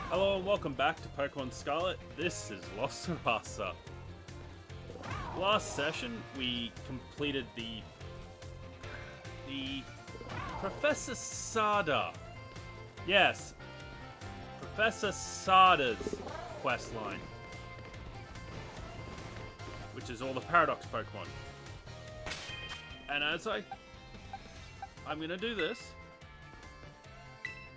Hello and welcome back to Pokemon Scarlet. This is Lost Rasa. Last session we completed the Professor Sada. Yes, Professor Sada's quest line, which is all the Paradox Pokemon. And as I'm gonna do this.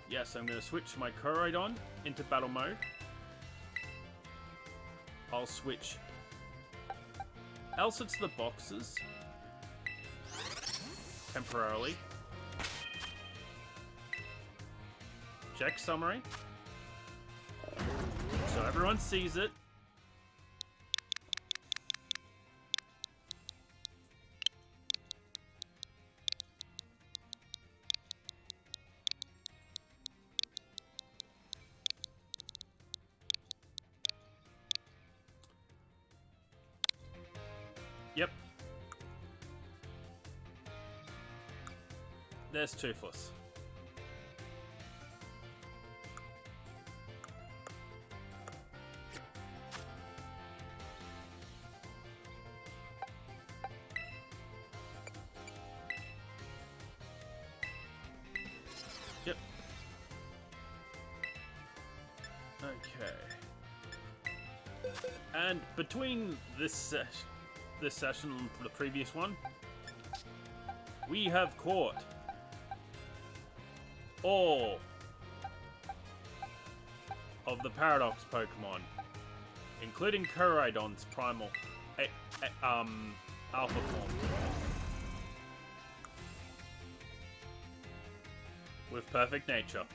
Yes, I'm going to switch my Charizard into battle mode. I'll switch Elsa to the boxes temporarily. Check summary. So everyone sees it. Yep. There's Toothless. Yep. Okay. And between this session and the previous one, we have caught all of the Paradox Pokemon, including Koraidon's primal alpha form, with perfect nature.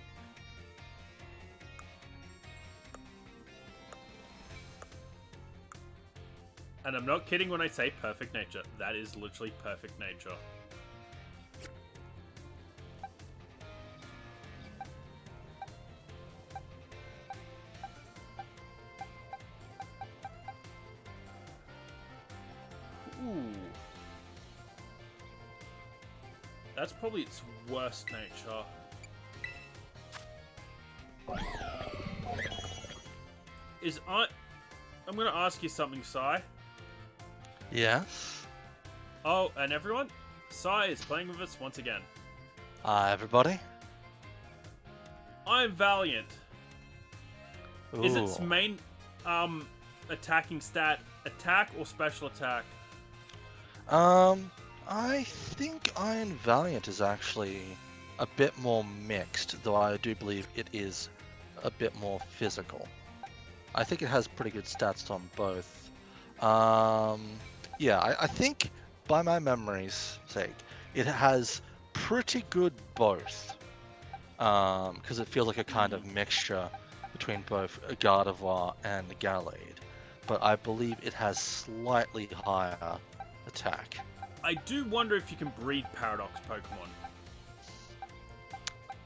And I'm not kidding when I say perfect nature. That is literally perfect nature. Ooh. That's probably its worst nature. I'm gonna ask you something, Sai. Yes. Oh, and everyone, Sai is playing with us once again. Everybody? I'm Valiant. Ooh. Is its main attacking stat attack or special attack? I think Iron Valiant is actually a bit more mixed, though I do believe it is a bit more physical. I think it has pretty good stats on both. Yeah, I think, by my memory's sake, it has pretty good both. Because it feels like a kind of mixture between both a Gardevoir and a Gallade. But I believe it has slightly higher attack. I do wonder if you can breed Paradox Pokemon.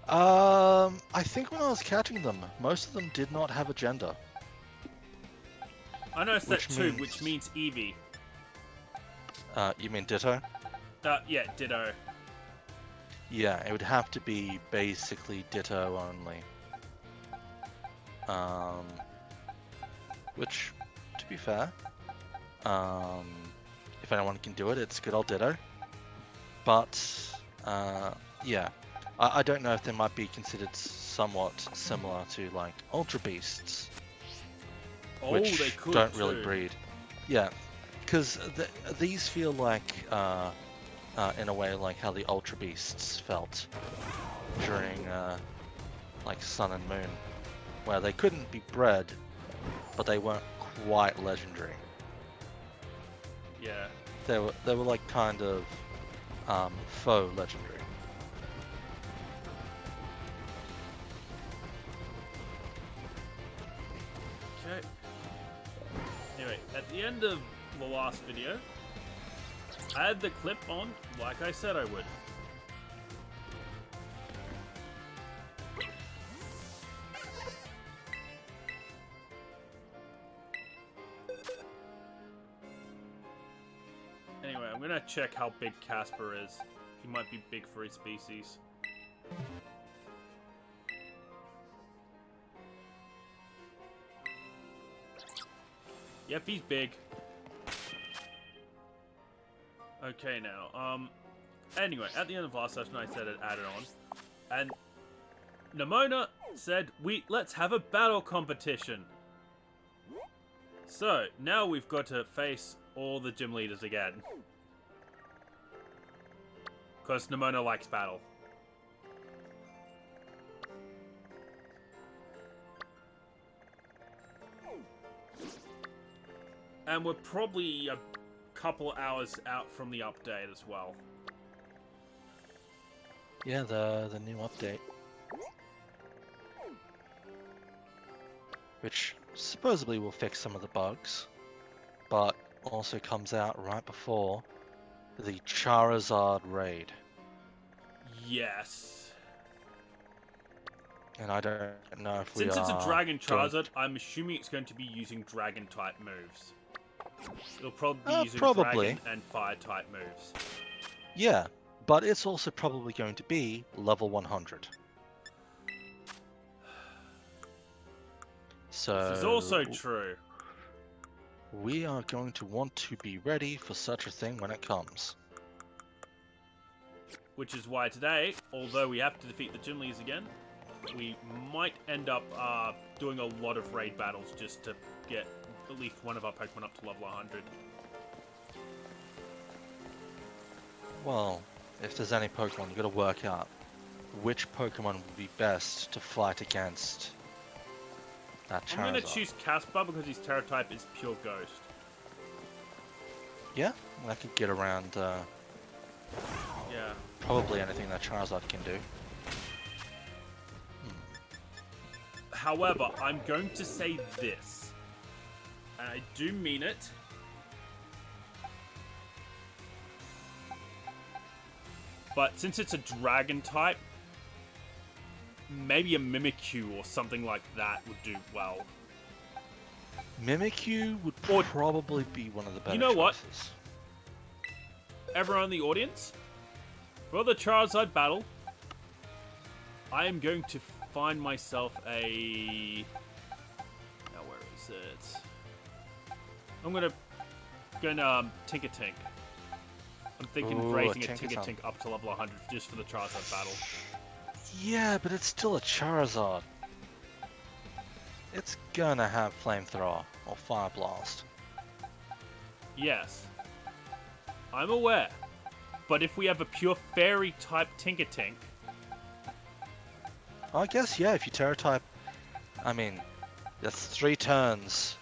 I think when I was catching them, most of them did not have a gender. I noticed that too, which means Eevee. You mean Ditto? Yeah, Ditto. Yeah, it would have to be basically Ditto only. Which, to be fair, if anyone can do it, it's good old Ditto. But, yeah. I don't know if they might be considered somewhat similar to, like, Ultra Beasts. Oh, which they could don't too. really breed. Yeah, because these feel like, in a way, like how the Ultra Beasts felt during, like Sun and Moon, where they couldn't be bred, but they weren't quite legendary. Yeah. They were like kind of faux legendary. Okay. Anyway, at the end of the last video, I had the clip on like I said I would. Anyway, I'm gonna check how big Casper is. He might be big for his species. Yep, he's big. Okay, now, anyway, at the end of last session, I said it added on, and Nimona said, let's have a battle competition. So, now we've got to face all the gym leaders again. Because Nimona likes battle. And we're probably a couple hours out from the update as well. Yeah, the new update. Which supposedly will fix some of the bugs, but also comes out right before the Charizard raid. Yes. And I don't know if Since we it's a are Dragon going... Charizard, I'm assuming it's going to be using Dragon-type moves. It'll probably be using probably. Dragon and Fire-type moves. Yeah, but it's also probably going to be level 100. So This is also true. we are going to want to be ready for such a thing when it comes. Which is why today, although we have to defeat the gym leaders again, we might end up doing a lot of raid battles just to get at least one of our Pokemon up to level 100. Well, if there's any Pokemon, you've got to work out which Pokemon would be best to fight against that Charizard. I'm going to choose Caspar because his Terra type is pure Ghost. Yeah, I could get around Yeah. probably anything that Charizard can do. However, I'm going to say this, and I do mean it. But since it's a dragon type, maybe a Mimikyu or something like that would do well. Mimikyu would Or- probably be one of the better You know what? choices. Everyone in the audience, for the Charizard battle, I am going to find myself a... Now, where is it? I'm gonna Tinker-Tink. I'm thinking of Ooh, raising a Tinker-Tink. Tinker-Tink up to level 100 just for the Charizard battle. Yeah, but it's still a Charizard. It's gonna have Flamethrower or Fire Blast. Yes. I'm aware. But if we have a pure Fairy type Tinker-Tink, I guess, yeah, if you Terra type, I mean, that's 3 turns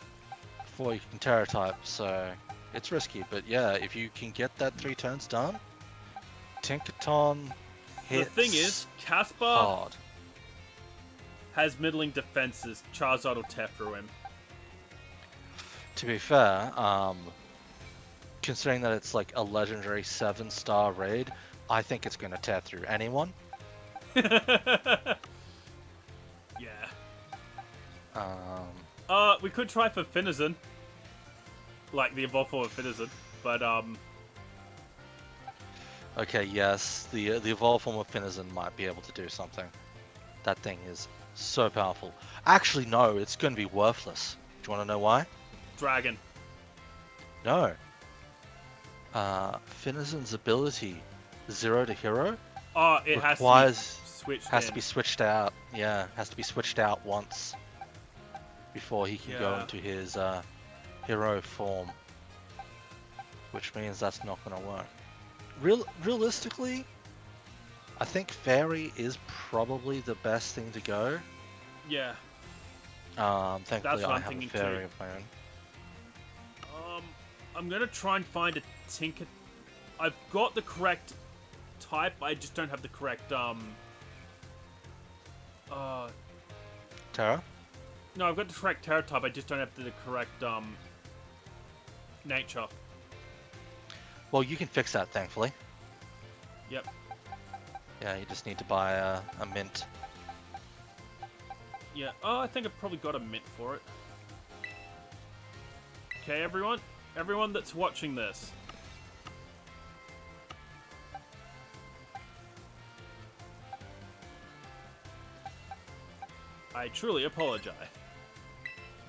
before you can Terra type, so it's risky. But yeah, if you can get that 3 turns done, Tinkaton hits the thing is, Caspar hard. has middling defenses. Charizard will tear through him. To be fair, considering that it's like a legendary 7-star raid, I think it's going to tear through anyone. Yeah. We could try for Finizen. Like the evolved form of Finizen. But, Okay, yes, the evolved form of Finizen might be able to do something. That thing is so powerful. Actually, no, it's going to be worthless. Do you want to know why? Dragon. No. Finizen's ability, 0 to hero, Oh, it requires... has to be switched out. Yeah, has to be switched out once before he can go Yeah. into his hero form, which means that's not going to work. Realistically, I think Fairy is probably the best thing to go. Yeah. Thankfully, That's what I I'm have a thinking Fairy too. of my own. I'm gonna try and find a Tinker. I've got the correct type. I just don't have the correct Terra? No, I've got the correct Terra type. I just don't have the correct nature. Well, you can fix that, thankfully. Yep. Yeah, you just need to buy a mint. Yeah. Oh, I think I've probably got a mint for it. Okay, everyone. Everyone that's watching this. I truly apologize.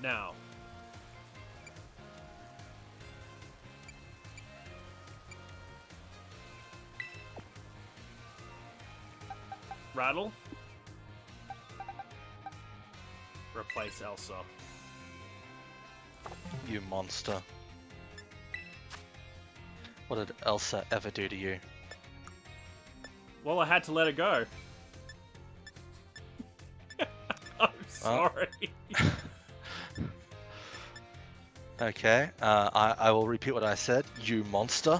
Now, Rattle. Replace Elsa. You monster. What did Elsa ever do to you? Well, I had to let her go. I'm sorry. Okay, I will repeat what I said. You monster.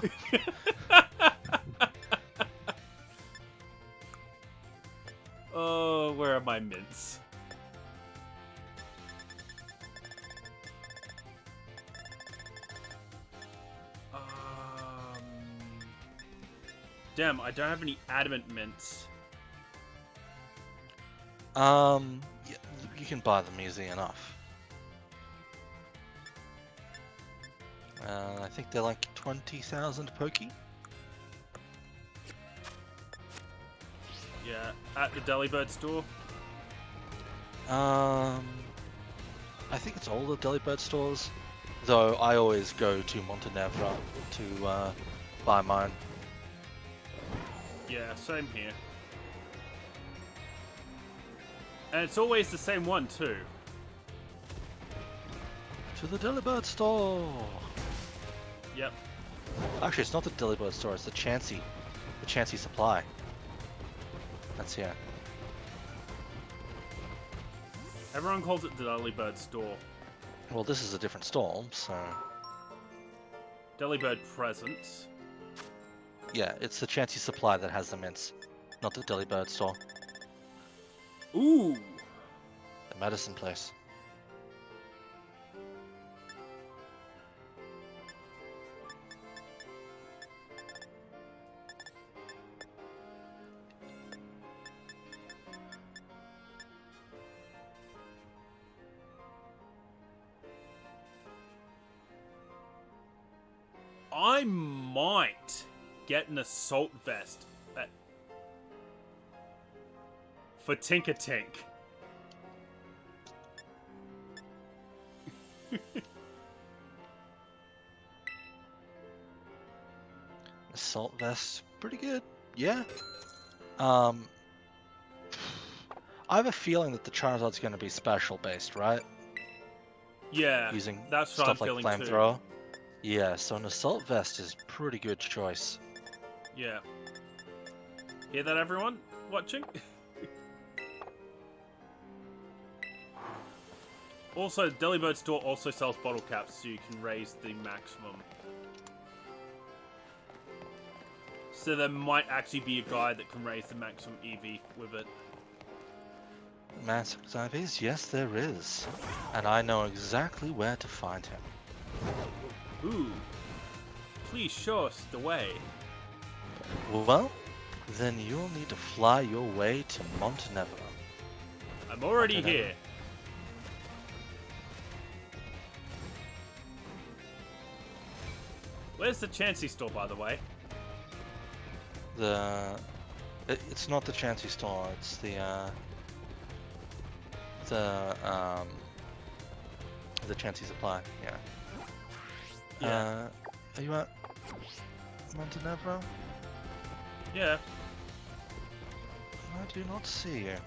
Oh, where are my mints? Damn, I don't have any adamant mints. Yeah, you can buy them easy enough. I think they're like 20,000 pokey. Yeah, at the Delibird store. I think it's all the Delibird stores, though I always go to Montenevra to buy mine. Yeah, same here. And it's always the same one, too. To the Delibird store! Yep. Actually, it's not the Delibird store, it's the Chansey. The Chansey supply. That's here. Everyone calls it the Delibird store. Well, this is a different store, so... Delibird Presents. Yeah, it's the Chansey supply that has the mints, not the Delibird store. Ooh! The medicine place. I might get an assault vest for Tinker Tink. Assault vest, pretty good. Yeah. I have a feeling that the Charizard's going to be special based, right? Yeah, Using that's what I'm stuff like feeling too. flamethrower. Yeah, so an assault vest is a pretty good choice. Yeah. Hear that, everyone watching? Also, Delibird store also sells bottle caps, so you can raise the maximum. So there might actually be a guy that can raise the maximum EV with it. Mass IVs? Yes, there is. And I know exactly where to find him. Ooh. Please show us the way. Well, then you'll need to fly your way to Montenevra. I'm already Montenevra. here. Where's the Chansey store, by the way? It's not the Chansey store, it's the Chansey supply, yeah. Yeah. Are you at Montenevra? Yeah. I do not see you.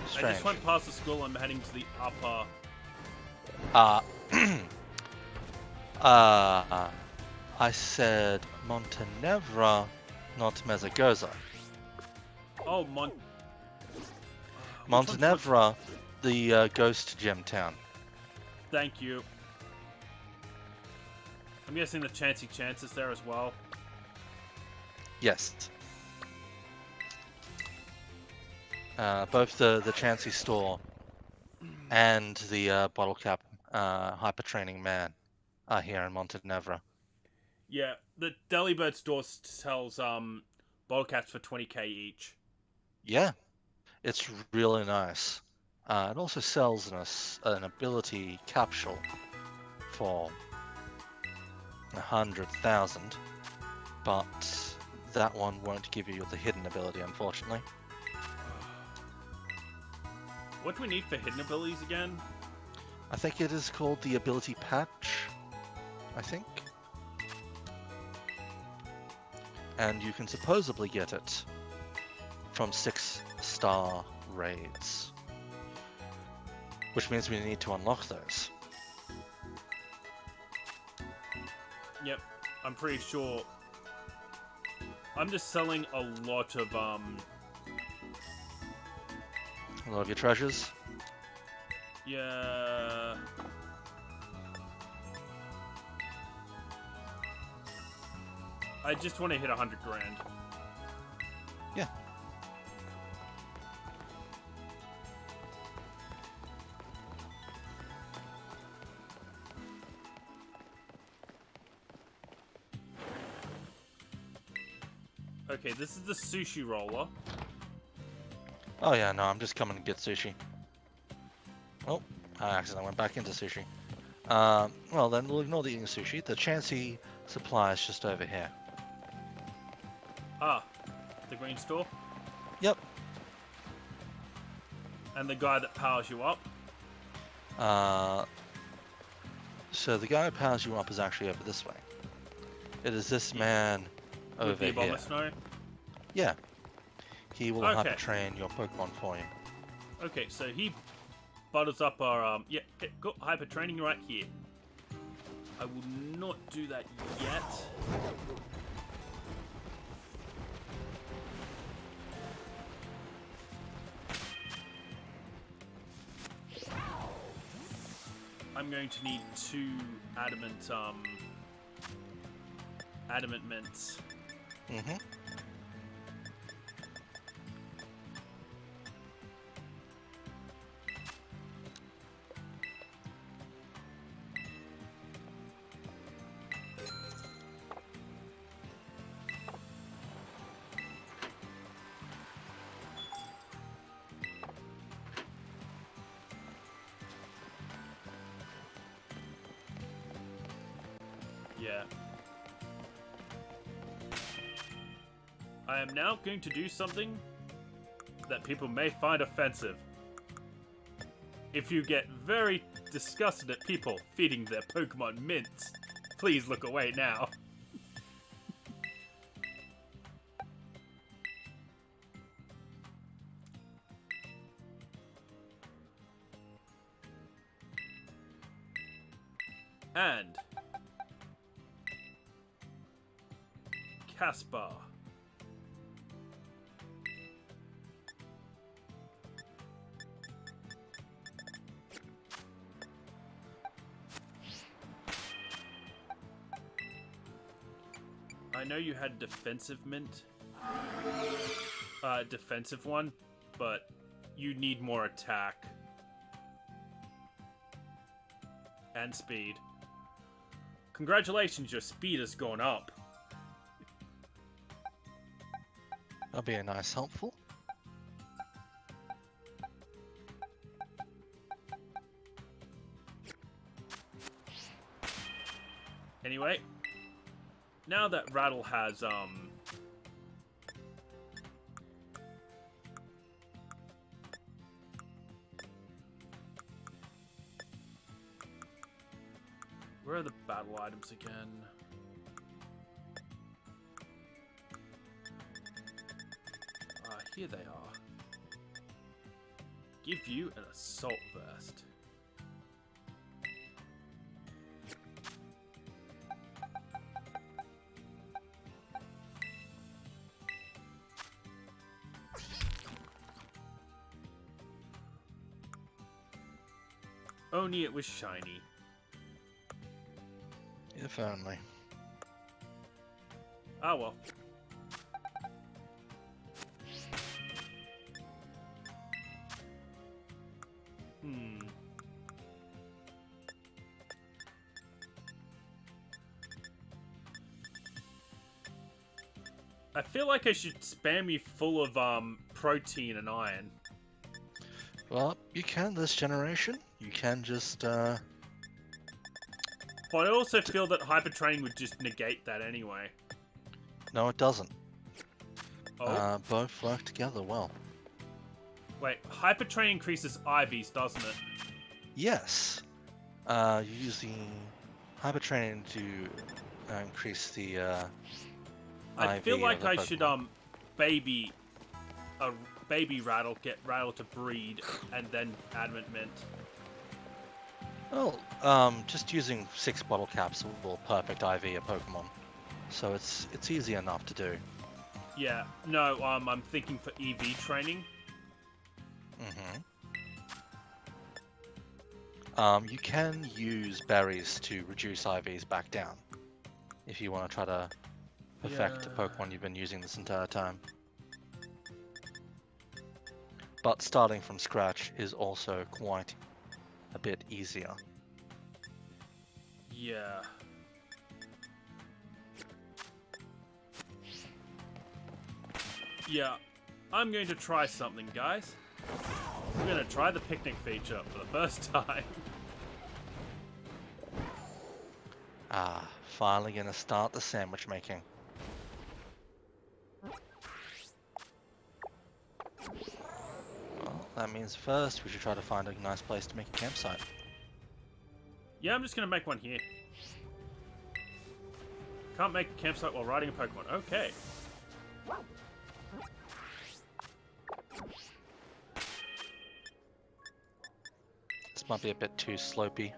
Strange. I just went past the school. I'm heading to the upper. I said Montenevra, not Mezagoza. Oh, Montenevra, the ghost gem town. Thank you. I'm guessing the Chansey Chance is there as well. Yes. Both the Chansey store and the bottle cap hyper training man are here in Montenevra. Yeah, the Delibird store sells bottle caps for 20k each. Yeah, it's really nice. It also sells an ability capsule for 100,000, but that one won't give you the hidden ability, unfortunately. What do we need for hidden abilities again? I think it is called the ability patch. I think. and you can supposedly get it from 6-star raids, which means we need to unlock those. Yep, I'm pretty sure. I'm just selling a lot of A lot of your treasures. Yeah. I just want to hit 100 grand. Yeah. Okay, this is the sushi roller. Oh yeah, no, I'm just coming to get sushi. Oh, I accidentally went back into sushi. Well then, we'll ignore the eating sushi. The Chansey supply is just over here. Ah, the green store. Yep. And the guy that powers you up. So the guy who powers you up is actually over this way. It is this man With over the here. Obama Snow. Yeah. He will Okay. have to train your Pokemon for you. Okay, so he butters up our yeah, got hyper training right here. I will not do that yet. I'm going to need 2 adamant mints. Mm-hmm. Yeah. I am now going to do something that people may find offensive. If you get very disgusted at people feeding their Pokemon mints, please look away now. And Caspar. I know you had defensive mint, defensive one, but you need more attack and speed. Congratulations, your speed has gone up. That'll be a nice helpful. Anyway, now that Rattle has where are the battle items again? Here they are. Give you an assault vest. Only it was shiny. If only. Ah well. I feel like I should spam you full of protein and iron. Well, you can this generation. You can just But I also feel that hyper training would just negate that anyway. No, it doesn't. Oh? Both work together well. Wait, hyper training increases IVs, doesn't it? Yes. You use the hyper training to increase the I IV feel of like the I should Pokemon. baby a baby Rattle, get Rattle to breed, and then Adamant Mint. Well, just using 6 bottle caps will perfect IV a Pokemon, so it's easy enough to do. Yeah, no, I'm thinking for EV training. You can use berries to reduce IVs back down, if you want to try to perfect a Pokemon you've been using this entire time. But starting from scratch is also quite a bit easier. Yeah. Yeah, I'm going to try something, guys. We're going to try the picnic feature for the first time. Ah, finally gonna start the sandwich making. Well, that means first we should try to find a nice place to make a campsite. Yeah, I'm just going to make one here. Can't make a campsite while riding a Pokemon. Okay. This might be a bit too slopey.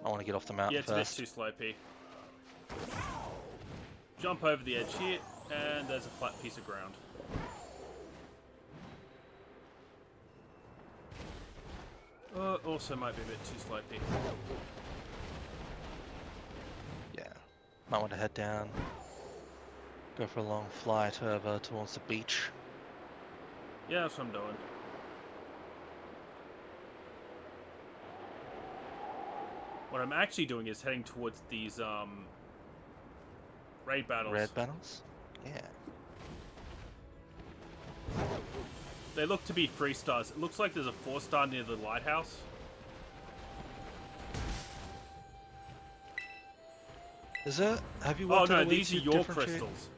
I want to get off the mountain Yeah, it's first. a bit too slopey. Jump over the edge here, and there's a flat piece of ground. Also might be a bit too slopey. Yeah, might want to head down. Go for a long flight over towards the beach. Yeah, that's what I'm doing. What I'm actually doing is heading towards these, raid battles. Red battles? Yeah. They look to be 3 stars. It looks like there's a 4-star near the lighthouse. Is it? Have you Oh worked out no, a way these to are your differentiate? crystals.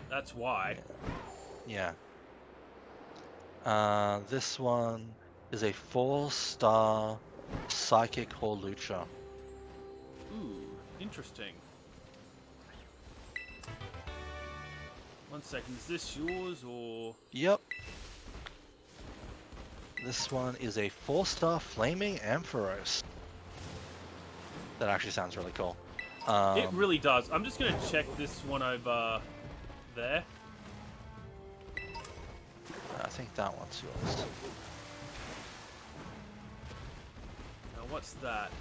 That's why. Yeah. This one is a 4-star Psychic Horlucha. Ooh, interesting. 1 second, is this yours or... Yep. This one is a 4-star Flaming Ampharos. That actually sounds really cool. It really does. I'm just gonna check this one over there. I think that one's yours. Now what's that?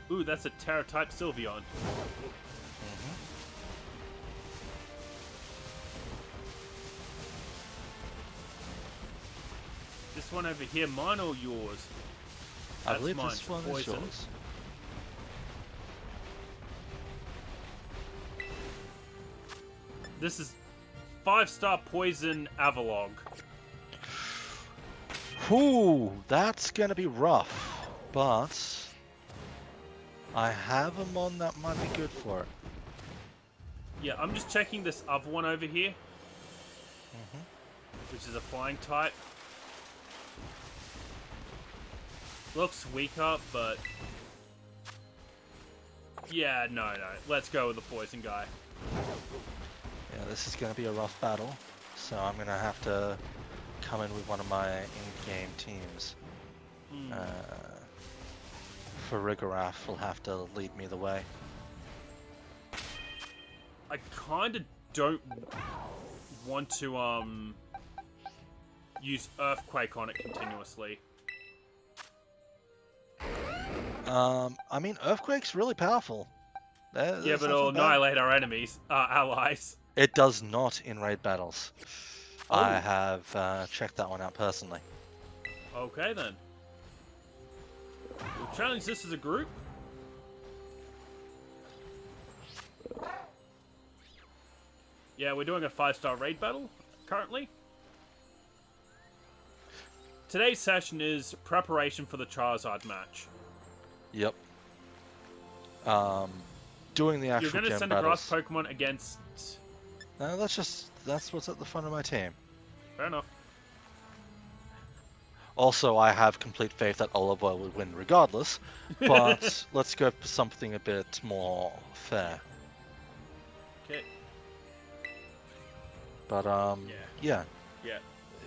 Ooh, that's a Terra-type Sylveon. This one over here, mine or yours? I That's believe mine, this one is poison. yours. This is 5-star Poison Avalog. Whew, that's gonna be rough, but I have a mon that might be good for it. Yeah, I'm just checking this other one over here, which is a flying type. Looks weaker, but yeah, no. Let's go with the poison guy. Yeah, this is gonna be a rough battle, so I'm gonna have to come in with one of my in-game teams. Farigarath will have to lead me the way. I kind of don't want to use Earthquake on it continuously. I mean, Earthquake's really powerful. Yeah, That's but not it'll so bad. annihilate our enemies, allies. It does not in raid battles. Oh. I have checked that one out personally. Okay then. We'll challenge this as a group. Yeah, we're doing a 5-star raid battle currently. Today's session is preparation for the Charizard match. Yep. Doing the actual You're going to gym send a battles. grass Pokemon against... No, that's what's at the front of my team. Fair enough. Also, I have complete faith that Oliver will win regardless, but let's go for something a bit more fair. Okay. But, yeah. Yeah.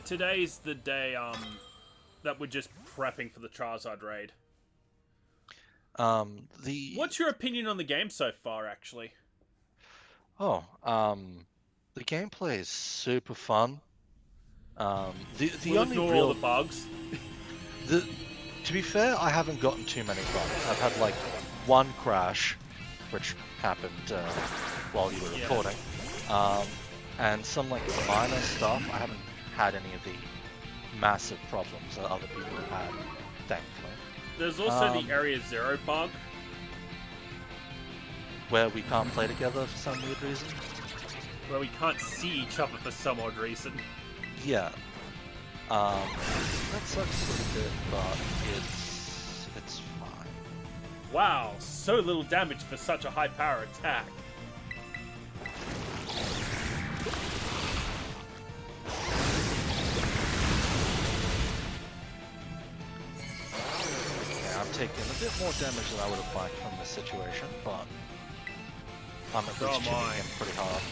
Today's the day, that we're just prepping for the Charizard raid. What's your opinion on the game so far, actually? Oh, the gameplay is super fun. The We'll only ignore all real... the bugs. To be fair, I haven't gotten too many bugs. I've had, like, one crash, which happened, while you were Yeah. recording. And some, like, minor stuff. I haven't had any of the massive problems that other people have had, thankfully. There's also the Area Zero bug. Where we can't play together for some weird reason. Where we can't see each other for some odd reason. Yeah. That sucks a little bit, but it's fine. Wow, so little damage for such a high power attack. Yeah, I'm taking a bit more damage than I would have liked from this situation, but I'm at least chipping in pretty hard.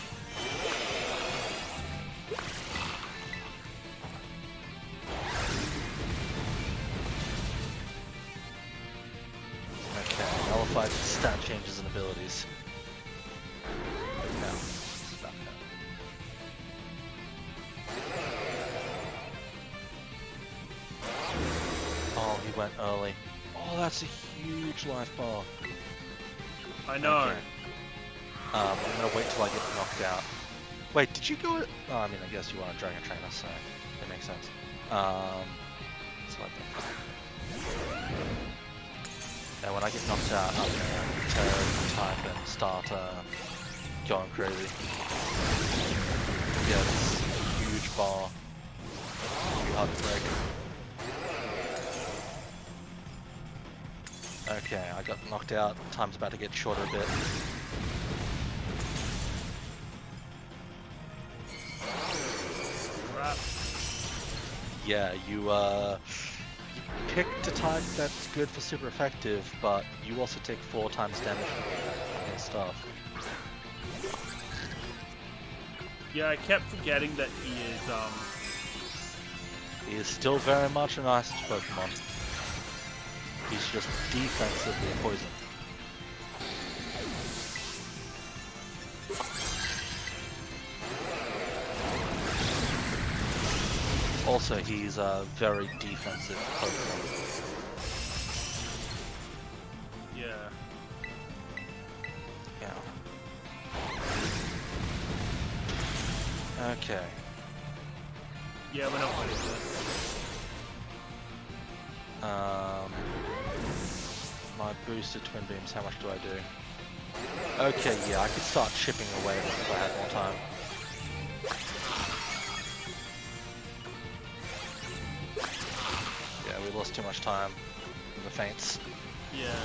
Okay, nullified stat changes and abilities. No. Stop that. Oh, he went early. Oh, that's a huge life bar. I know. Okay. I'm gonna wait till I get knocked out. Wait, did you go? Oh, I mean, I guess you are a Dragon Trainer, so it makes sense. So like that. And when I get knocked out, I'm gonna type and start going crazy. Yeah, this huge bar. It'll be hard to break. Okay, I got knocked out. Time's about to get shorter a bit. Crap. Yeah, you picked a type that's good for super effective, but you also take 4 times damage from his stuff. Yeah, I kept forgetting that He is still very much an ice Pokemon. He's just defensively poison. Also, he's a very defensive Pokemon. Yeah. Yeah. Okay. Yeah, we're not winning this. My boosted twin beams, how much do I do? Okay, yeah, I could start chipping away if I had more time. Yeah, we lost too much time in the feints. Yeah.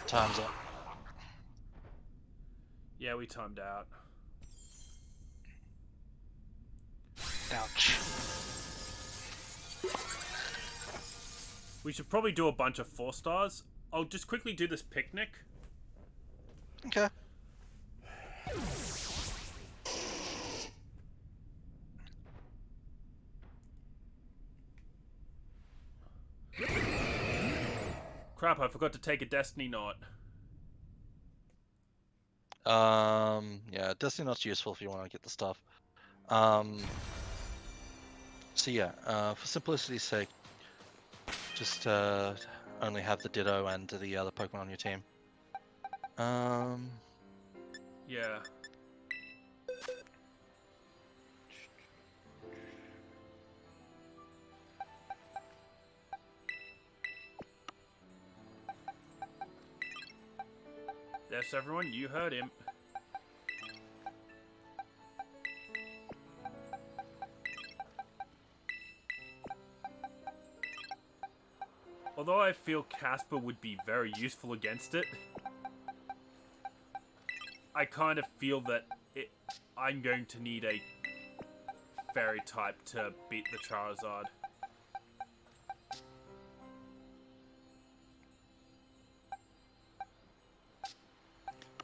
Time's up. Yeah, we timed out. Ouch. We should probably do a bunch of 4 stars. I'll just quickly do this picnic. Okay. Crap, I forgot to take a Destiny Knot. Yeah, Destiny Knot's useful if you want to get the stuff. So yeah, for simplicity's sake, just only have the Ditto and the other Pokemon on your team. Yeah. Yes, everyone, you heard him. Although I feel Casper would be very useful against it, I kind of feel that I'm going to need a fairy type to beat the Charizard.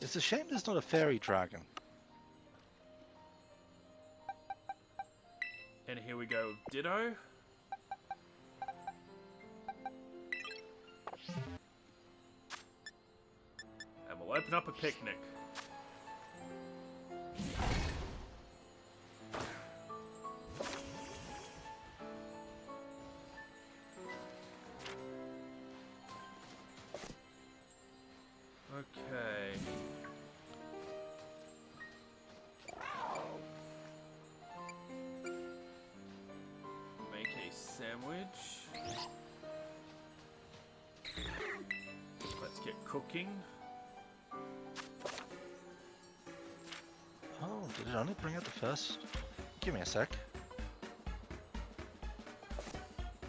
It's a shame there's not a fairy dragon. And here we go, Ditto. And we'll open up a picnic. Okay. Make a sandwich. Let's get cooking. Oh, did it only bring out the first? Give me a sec.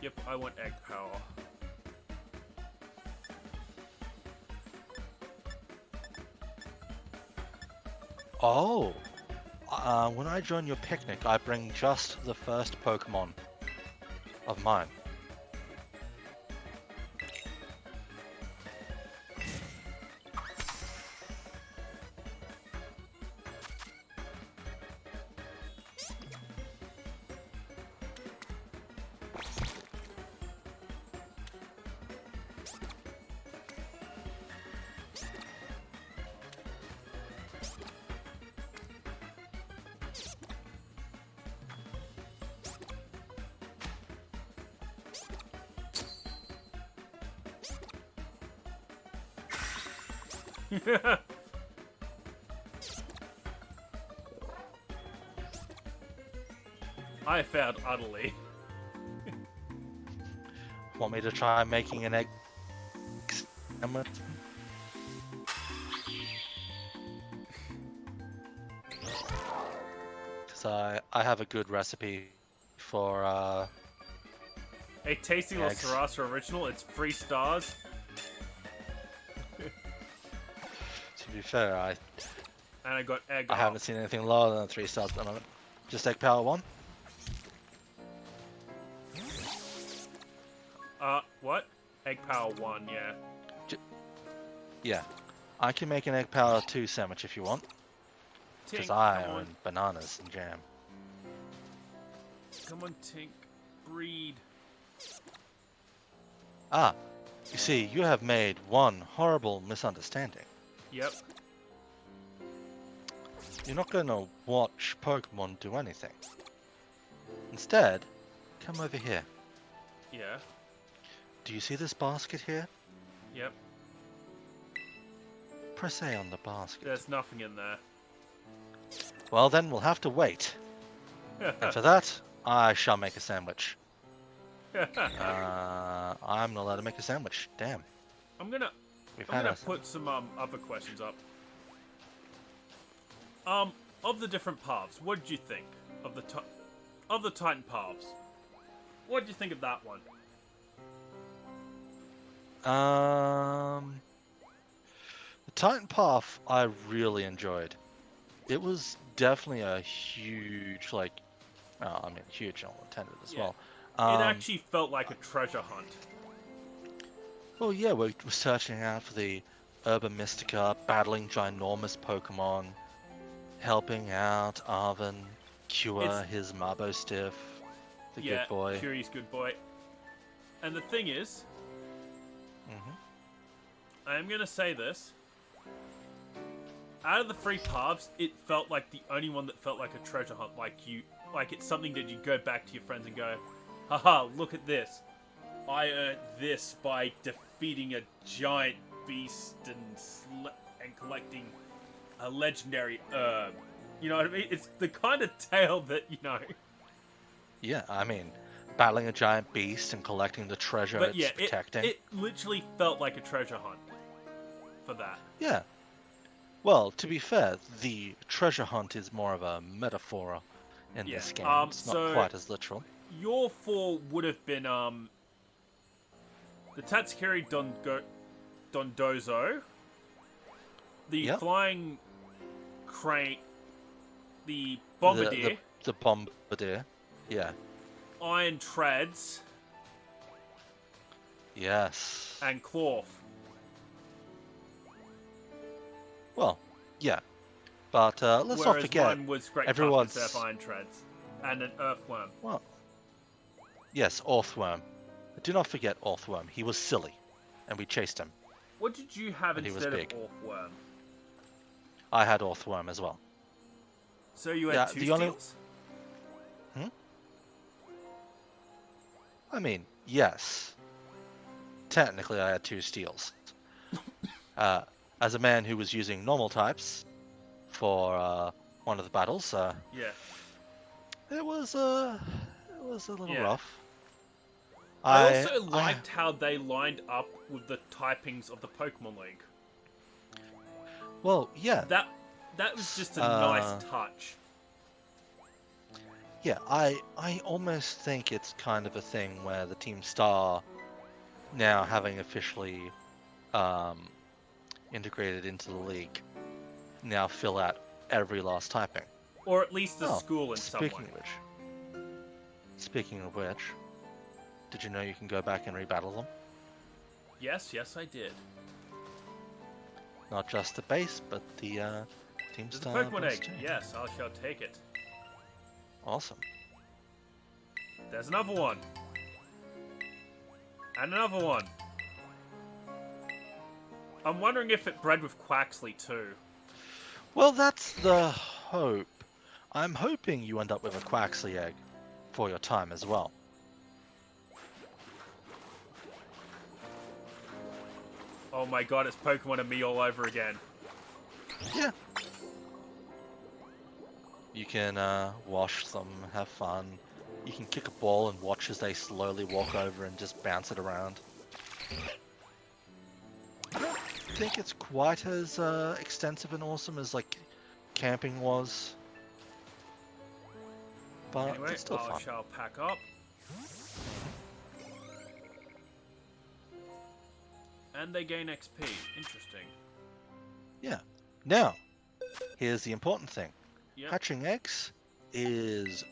Yep, I want egg power. Oh! When I join your picnic, I bring just the first Pokemon of mine. I failed utterly. Want me to try making an egg sandwich? Because I have a good recipe for A tasty eggs. Sarasa original, it's 3 stars. To be fair, And I got egg I haven't seen anything lower than 3 stars at the moment. Just egg power 1? What? Egg power 1, yeah. Yeah. I can make an egg power 2 sandwich if you want. Because Tink, I come own on. bananas and jam. Come on, Tink. Breed. Ah, you see, you have made one horrible misunderstanding. Yep. You're not going to watch Pokemon do anything. Instead, come over here. Yeah. Do you see this basket here? Yep. Press A on the basket. There's nothing in there. Well, then we'll have to wait. And for that, I shall make a sandwich. I'm not allowed to make a sandwich. Damn. I'm gonna put some other questions up. Of the different paths, what did you think of the Titan paths? What did you think of that one? The Titan Path I really enjoyed. It was definitely a huge, huge, all intended as well. It actually felt like a treasure hunt. Well, yeah, we're searching out for the Urban Mystica, battling ginormous Pokemon, helping out Arven, cure his Marbo-Stiff, the good boy. Curie's good boy. And the thing is, I am gonna say this. Out of the 3 paths, it felt like the only one that felt like a treasure hunt. Like it's something that you go back to your friends and go, haha, look at this. I earned this by defeating a giant beast and collecting a legendary herb. You know what I mean? It's the kind of tale that, Yeah, I mean, battling a giant beast and collecting the treasure it's protecting. It literally felt like a treasure hunt for that. Yeah. Well, to be fair, the treasure hunt is more of a metaphor in Yeah. this game. It's not So quite as literal. your four would have been the Tatsukiri Dondozo, the Yep. flying crane, the The bombardier, the bombardier. Yeah. iron trads, Yes. and cloth. Well, yeah. But let's not Whereas forget, mine was great everyone's... toughness, iron trads, and an earthworm. Well, yes, Orthworm. Do not forget Orthworm. He was silly, and we chased him. What did you have And he was instead of big. earthworm? I had Orthworm as well. So you Yeah, had two the only- steals? I mean, yes. Technically, I had 2 steals. As a man who was using normal types for one of the battles, Yeah. it was a little Yeah. rough. I also liked how they lined up with the typings of the Pokemon League. Well, yeah, That was just a nice touch. yeah. I almost think it's kind of a thing where the Team Star, now having officially integrated into the league, now fill out every last typing. Or at least the Oh, school in some way. Speaking of which, did you know you can go back and rebattle them? Yes, I did. Not just the base, but the Team There's a Star. Pokemon base egg. too. Yes, I shall take it. Awesome. There's another one. And another one. I'm wondering if it bred with Quaxley too. Well, that's the hope. I'm hoping you end up with a Quaxley egg for your time as well. Oh my god, it's Pokemon and me all over again. Yeah. You can wash them, have fun. You can kick a ball and watch as they slowly walk over and just bounce it around. I don't think it's quite as extensive and awesome as like camping was, but Anyway, it's still I fun. shall pack up. And they gain XP. Interesting. Yeah. Now, here's the important thing. Yep. Hatching eggs is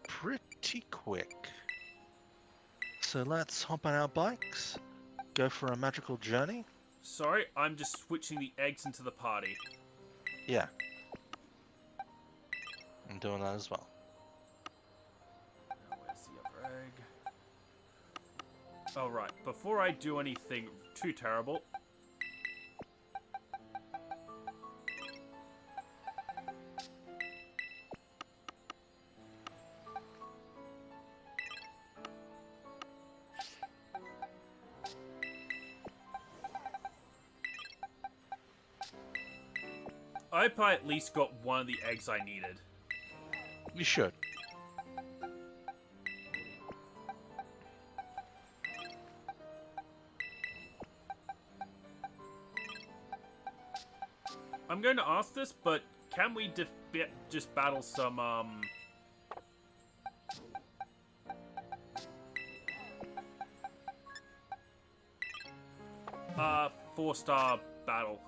pretty quick. So let's hop on our bikes, go for a magical journey. Sorry, I'm just switching the eggs into the party. Yeah. I'm doing that as well. Now, where's the other egg? Oh, right. Before I do anything too terrible... I hope I at least got one of the eggs I needed. You should. I'm going to ask this, but can we just battle some, 4-star battle?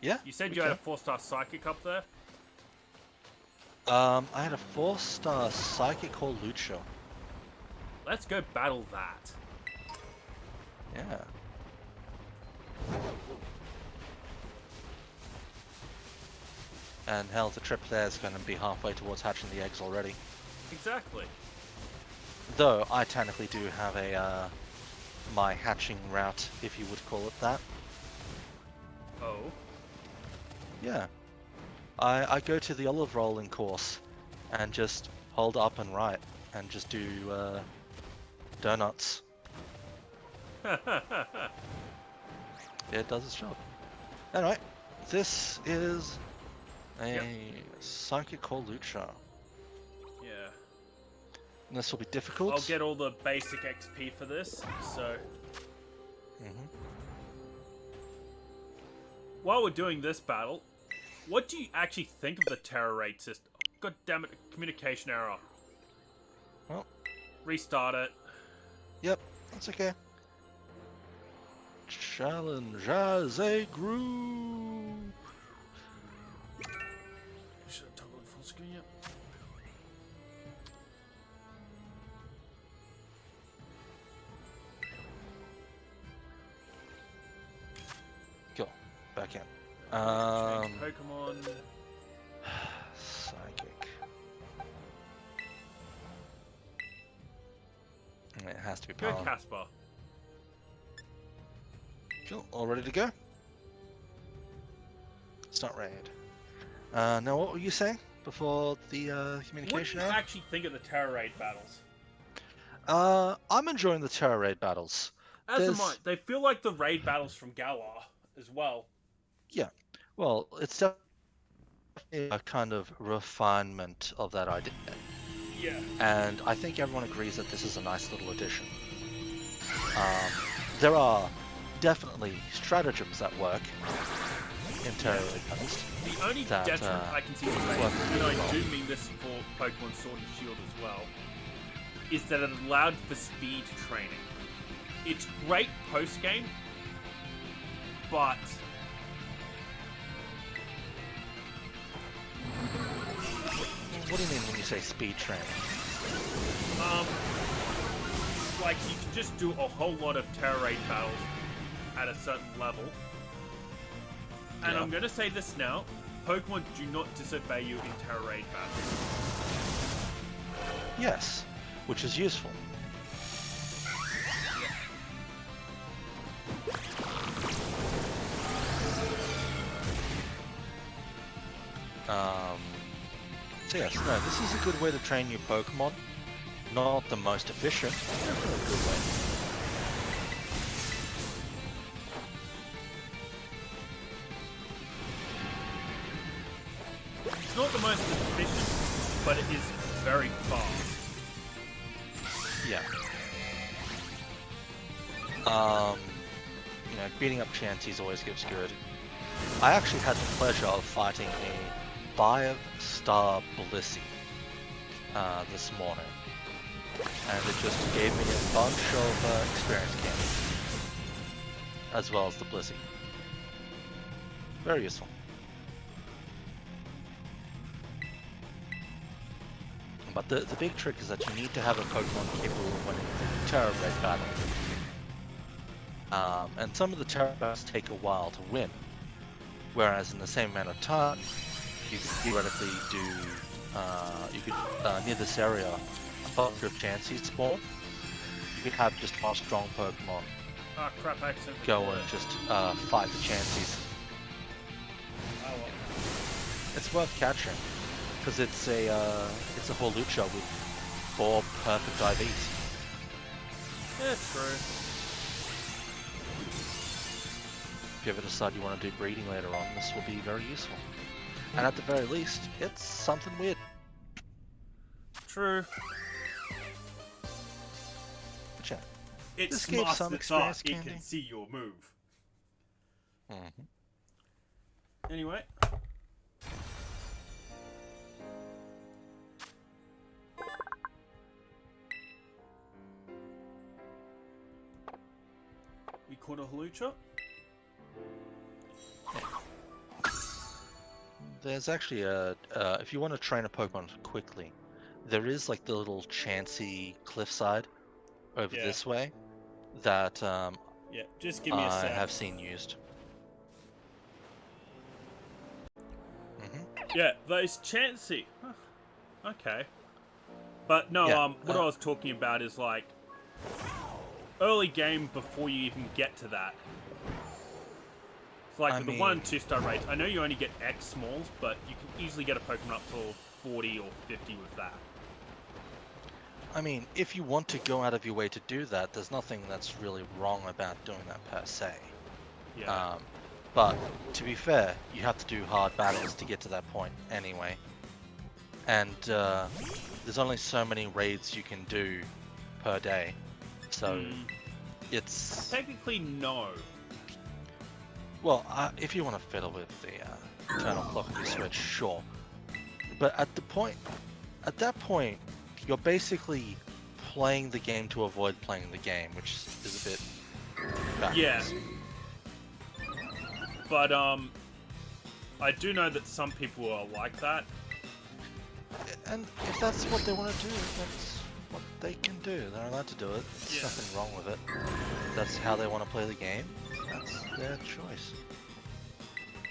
Yeah. You said we you had a can. 4-star psychic up there? I had a 4-star psychic called Lucha. Let's go battle that. Yeah. And hell, the trip there is going to be halfway towards hatching the eggs already. Exactly. Though I technically do have a my hatching route, if you would call it that. Oh. Yeah. I go to the olive rolling course and just hold up and right and just do donuts. It does its job. Anyway, this is a psychic called Lucha. Yeah. And this will be difficult. I'll get all the basic XP for this, so... while we're doing this battle, what do you actually think of the terror raid system? God damn it, communication error. Well. Restart it. Yep, that's okay. Challenge as a group. Should have toggled full screen yet. Go back in. Change Pokemon. Psychic. It has to be Go Palm. Casper. Cool, all ready to go? Start raid. Now what were you saying before the What do communication you error? actually think of the terror raid battles? I'm enjoying the terror raid battles. As am I. They feel like the raid battles from Galar as well. Yeah, well, it's definitely a kind of refinement of that idea. Yeah. And I think everyone agrees that this is a nice little addition. There are definitely stratagems that work in terror raid battles. The only That, detriment I can see to raid, well, and I do mean this for Pokemon Sword and Shield as well, is that it allowed for speed training. It's great post-game, but What do you mean when you say speed training? like you can just do a whole lot of terror raid battles at a certain level. And Yeah. I'm gonna say this now, Pokemon do not disobey you in terror raid battles. Yes, which is useful. So yes, no, this is a good way to train your Pokemon. Not the most efficient, but a good way. It's not the most efficient, but it is very fast. Yeah. You know, beating up Chanseys always gives good. I actually had the pleasure of fighting a 5-star Blissey this morning. And it just gave me a bunch of experience gains. As well as the Blissey. Very useful. But the big trick is that you need to have a Pokemon capable of winning the Terra Raid battle. And some of the Terra battles take a while to win. Whereas in the same amount of time, you could theoretically do, near this area, a bunch of Chansey spawn. You could have just one strong Pokemon Ah, crap, accent. go and just fight the Chanseys. Oh, well. It's worth catching, because it's a Hawlucha with 4 perfect IVs. Yeah, true. If you ever decide you want to do breeding later on, this will be very useful. And at the very least, it's something weird. True. But yeah. It's This gave smart some as experience art. It candy. can see your move. Mm-hmm. Anyway. We caught a Hawlucha. There's actually if you want to train a Pokemon quickly, there is like the little Chansey cliffside over Yeah. this way that Yeah, just give me a I sec. have seen used. Yeah, those Chansey. Huh. Okay. But no, Yeah, what I was talking about is like early game before you even get to that. It's like I with the 1 and 2 star rates, I know you only get X smalls, but you can easily get a Pokemon up to 40 or 50 with that. I mean, if you want to go out of your way to do that, there's nothing that's really wrong about doing that per se. Yeah. But to be fair, you have to do hard battles to get to that point anyway. And there's only so many raids you can do per day. So it's... Technically, no. Well, if you want to fiddle with the eternal clock of your Switch, sure. But at that point, you're basically playing the game to avoid playing the game, which is a bit backwards. Yeah. But I do know that some people are like that. And if that's what they want to do, that's what they can do. They're allowed to do it. There's Yeah. nothing wrong with it. If that's how they want to play the game, that's their choice.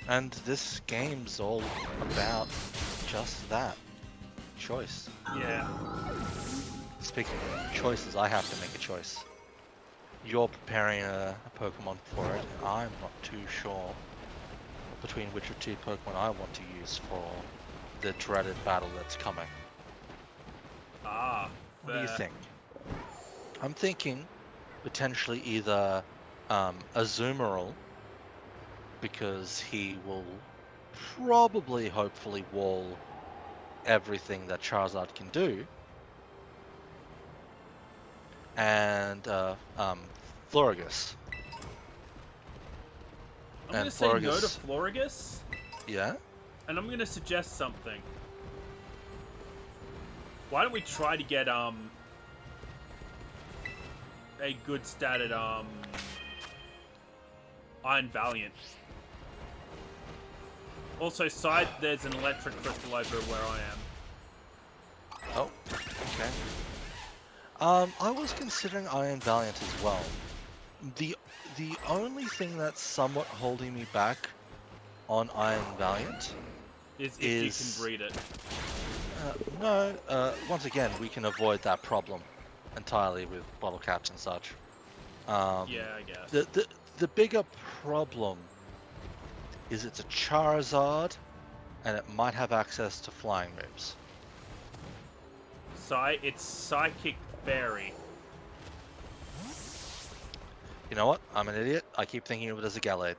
And this game's all about just that. Choice. Yeah. Speaking of choices, I have to make a choice. You're preparing a Pokemon for it, and I'm not too sure between which of two Pokemon I want to use for the dreaded battle that's coming. Ah. What do you fair. think? I'm thinking potentially either Azumarill, because he will probably, hopefully, wall everything that Charizard can do, and Florigus. I'm gonna And say no to Florigus- Florigus, Yeah? and I'm gonna suggest something. Why don't we try to get a good statted Iron Valiant. Also, side, there's an electric crystal over where I am. Oh, okay. I was considering Iron Valiant as well. The only thing that's somewhat holding me back on Iron Valiant Is if you can breed it. no, once again, we can avoid that problem entirely with bottle caps and such. Yeah, I guess. The bigger problem is it's a Charizard, and it might have access to flying moves. It's Psychic Fairy. You know what? I'm an idiot. I keep thinking of it as a Gallade.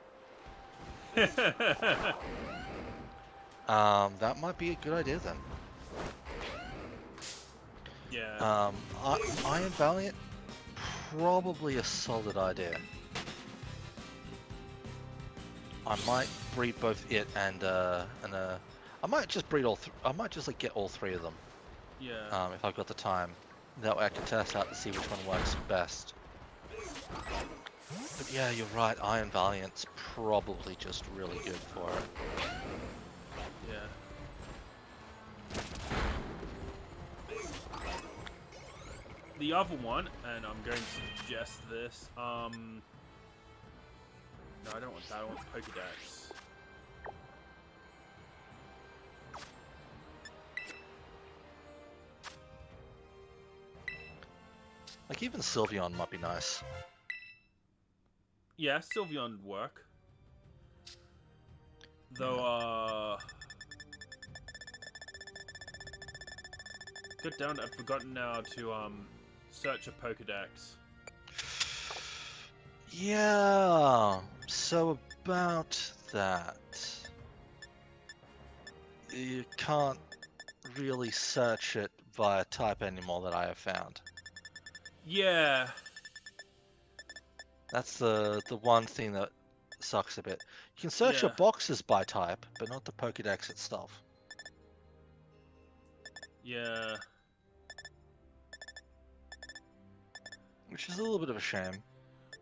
That might be a good idea then. Yeah. Iron Valiant, probably a solid idea. I might breed both it and I might just breed all. I might just like get all three of them. Yeah. If I've got the time. That way I can test out to see which one works best. But yeah, you're right. Iron Valiant's probably just really good for it. Yeah. The other one, and I'm going to suggest this. No, I don't want that. I want Pokedex. Like even Sylveon might be nice. Yeah, Sylveon would work. Though, God damn it, I've forgotten now to, search a Pokedex. Yeah. So about that, you can't really search it via type anymore that I have found. Yeah. That's the one thing that sucks a bit. You can search your Yeah. boxes by type, but not the Pokédex itself. Yeah. Which is a little bit of a shame.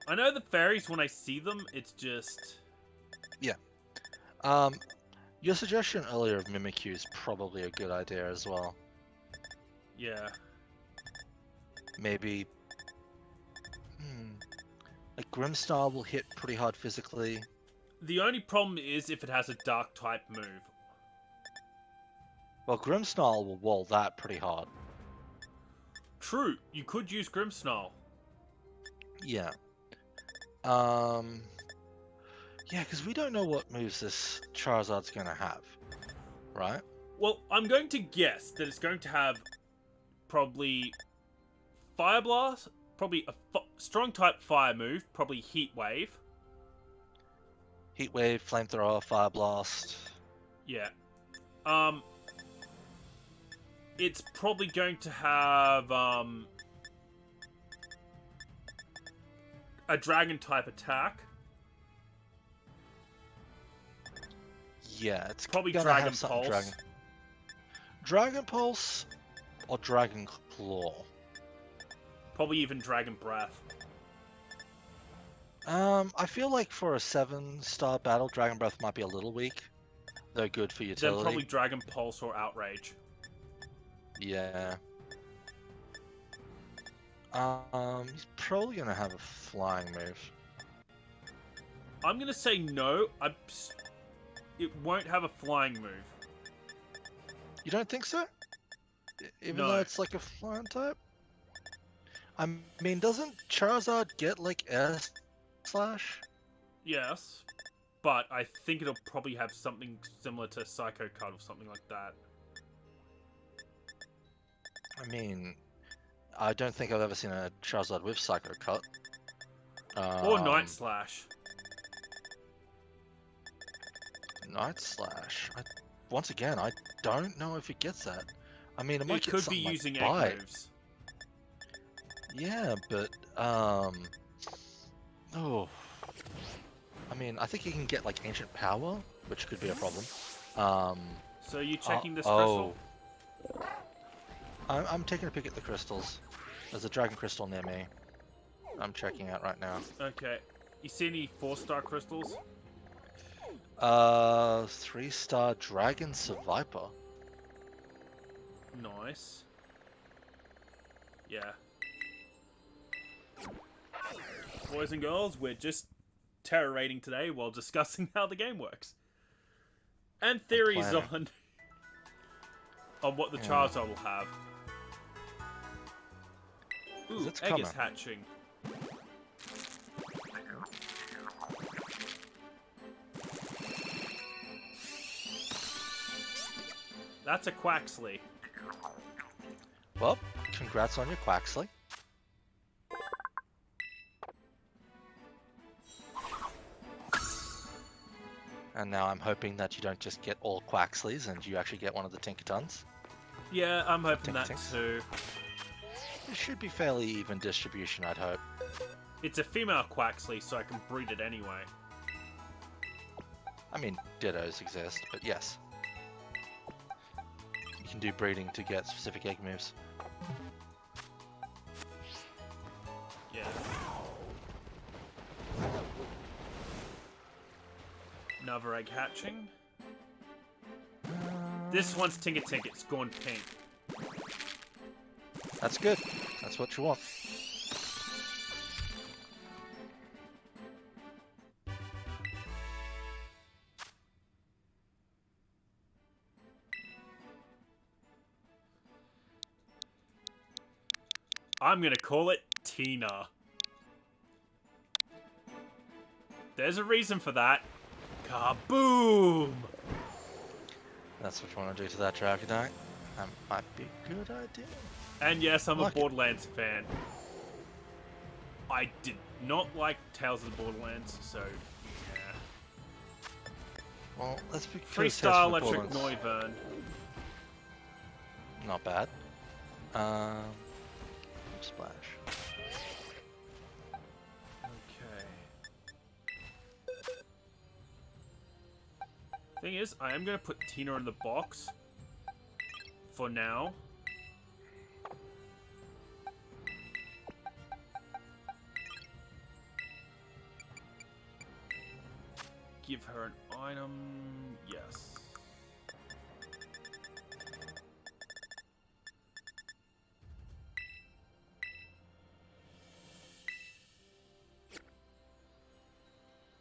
I know the fairies, when I see them, it's just... Your suggestion earlier of Mimikyu is probably a good idea as well. Yeah. Maybe... Like Grimmsnarl will hit pretty hard physically. The only problem is if it has a dark type move. Well, Grimmsnarl will wall that pretty hard. True, you could use Grimmsnarl. Yeah. Yeah, because we don't know what moves this Charizard's gonna have, right? Well, I'm going to guess that it's going to have probably Fire Blast, probably a strong type fire move, probably Heat Wave. Heat Wave, Flamethrower, Fire Blast. Yeah. It's probably going to have a Dragon type attack. Yeah, it's Probably gonna Dragon have something Pulse. Dragon Pulse or Dragon Claw. Probably even Dragon Breath. I feel like for a 7-star battle, Dragon Breath might be a little weak. Though good for Then utility. probably Dragon Pulse or Outrage. Yeah. He's probably gonna have a flying move. I'm gonna say no. It won't have a flying move. You don't think so? Even No. though it's like a flying type? I mean, doesn't Charizard get like Air Slash? Yes. But I think it'll probably have something similar to Psycho Cut or something like that. I mean, I don't think I've ever seen a Charizard with Psycho Cut. Or Night Slash. Night Slash. Once again, I don't know if it gets that. I mean, it might It get could be something like using egg Bite. moves. Yeah, but oh, I mean, I think you can get like Ancient Power, which could be a problem. So are you checking this oh, crystal? I'm taking a peek at the crystals. There's a Dragon Crystal near me. I'm checking out right now. Okay. You see any 4-star crystals? 3-star Dragon Survivor. Nice. Yeah. Boys and girls, we're just terror rating today while discussing how the game works. And theories on what the Charizard will have. Ooh, It's egg coming. is hatching. That's a Quaxley. Well, congrats on your Quaxley. And now I'm hoping that you don't just get all Quaxleys and you actually get one of the Tinkertons. Yeah, I'm hoping that Tinks. too. It should be fairly even distribution, I'd hope. It's a female Quaxley, so I can breed it anyway. I mean, Dittos exist, but yes. You can do breeding to get specific egg moves. Yeah. Another egg hatching. This one's Tinker Tink, it's gone pink. That's good. That's what you want. I'm gonna call it Tina. There's a reason for that. Kaboom! That's what you want to do to that Dragonite. That might be a good idea. And yes, I'm a Like it. Borderlands fan. I did not like Tales of the Borderlands, so yeah. Well, let's be 3-star Electric Noivern. Not bad. Splash. Okay. Thing is, I am gonna put Tina in the box for now. Give her an item. Yes.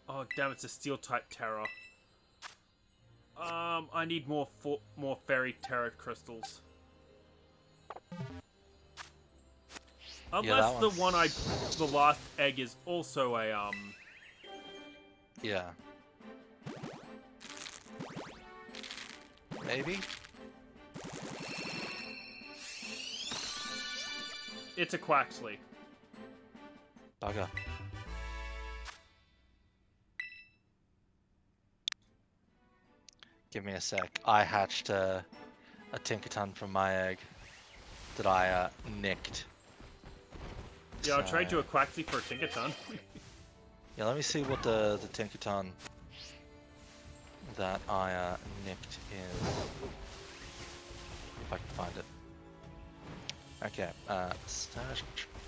Oh damn! It's a Steel type Terra. I need more Fairy Terra crystals. Unless the last egg is also a Yeah. Maybe? It's a Quaxley. Bugger. Give me a sec. I hatched a Tinkerton from my egg that I nicked. Yeah, I'll trade you a Quaxley for a Tinkerton. Yeah, let me see what the Tinkerton that I nicked is, if I can find it. Okay, stash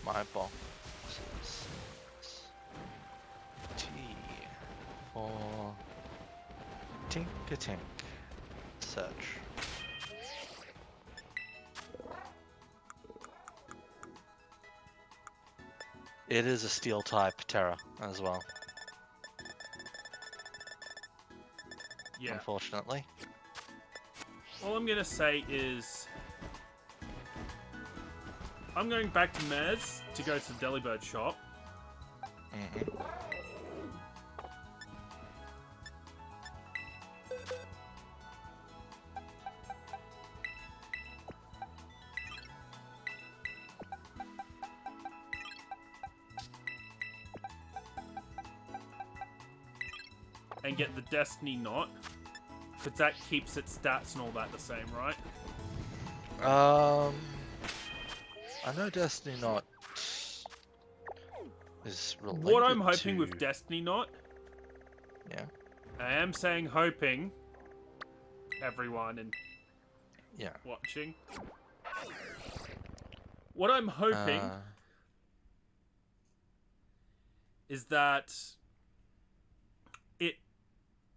my boxes. T for Tink-a-Tink. Search. It is a steel type Terra as well. Yeah. Unfortunately. All I'm gonna say is I'm going back to Mez to go to the Delibird shop. Mm-hmm. And get the Destiny Knot. Because that keeps its stats and all that the same, right? I know Destiny Knot is related What I'm hoping to... with Destiny Knot, Yeah. I am saying hoping, everyone and Yeah. watching. What I'm hoping is that it,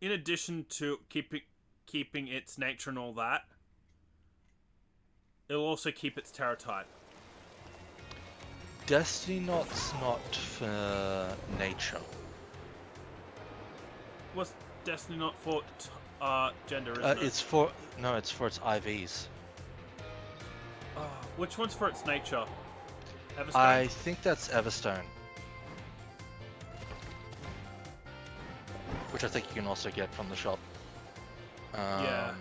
in addition to keeping its nature and all that, it'll also keep its Terra type. Destiny Knot's not for nature. What's Destiny Knot for gender, isn't it? It's for... No, it's for its IVs. Which one's for its nature? Everstone? I think that's Everstone. Which I think you can also get from the shop. Yeah.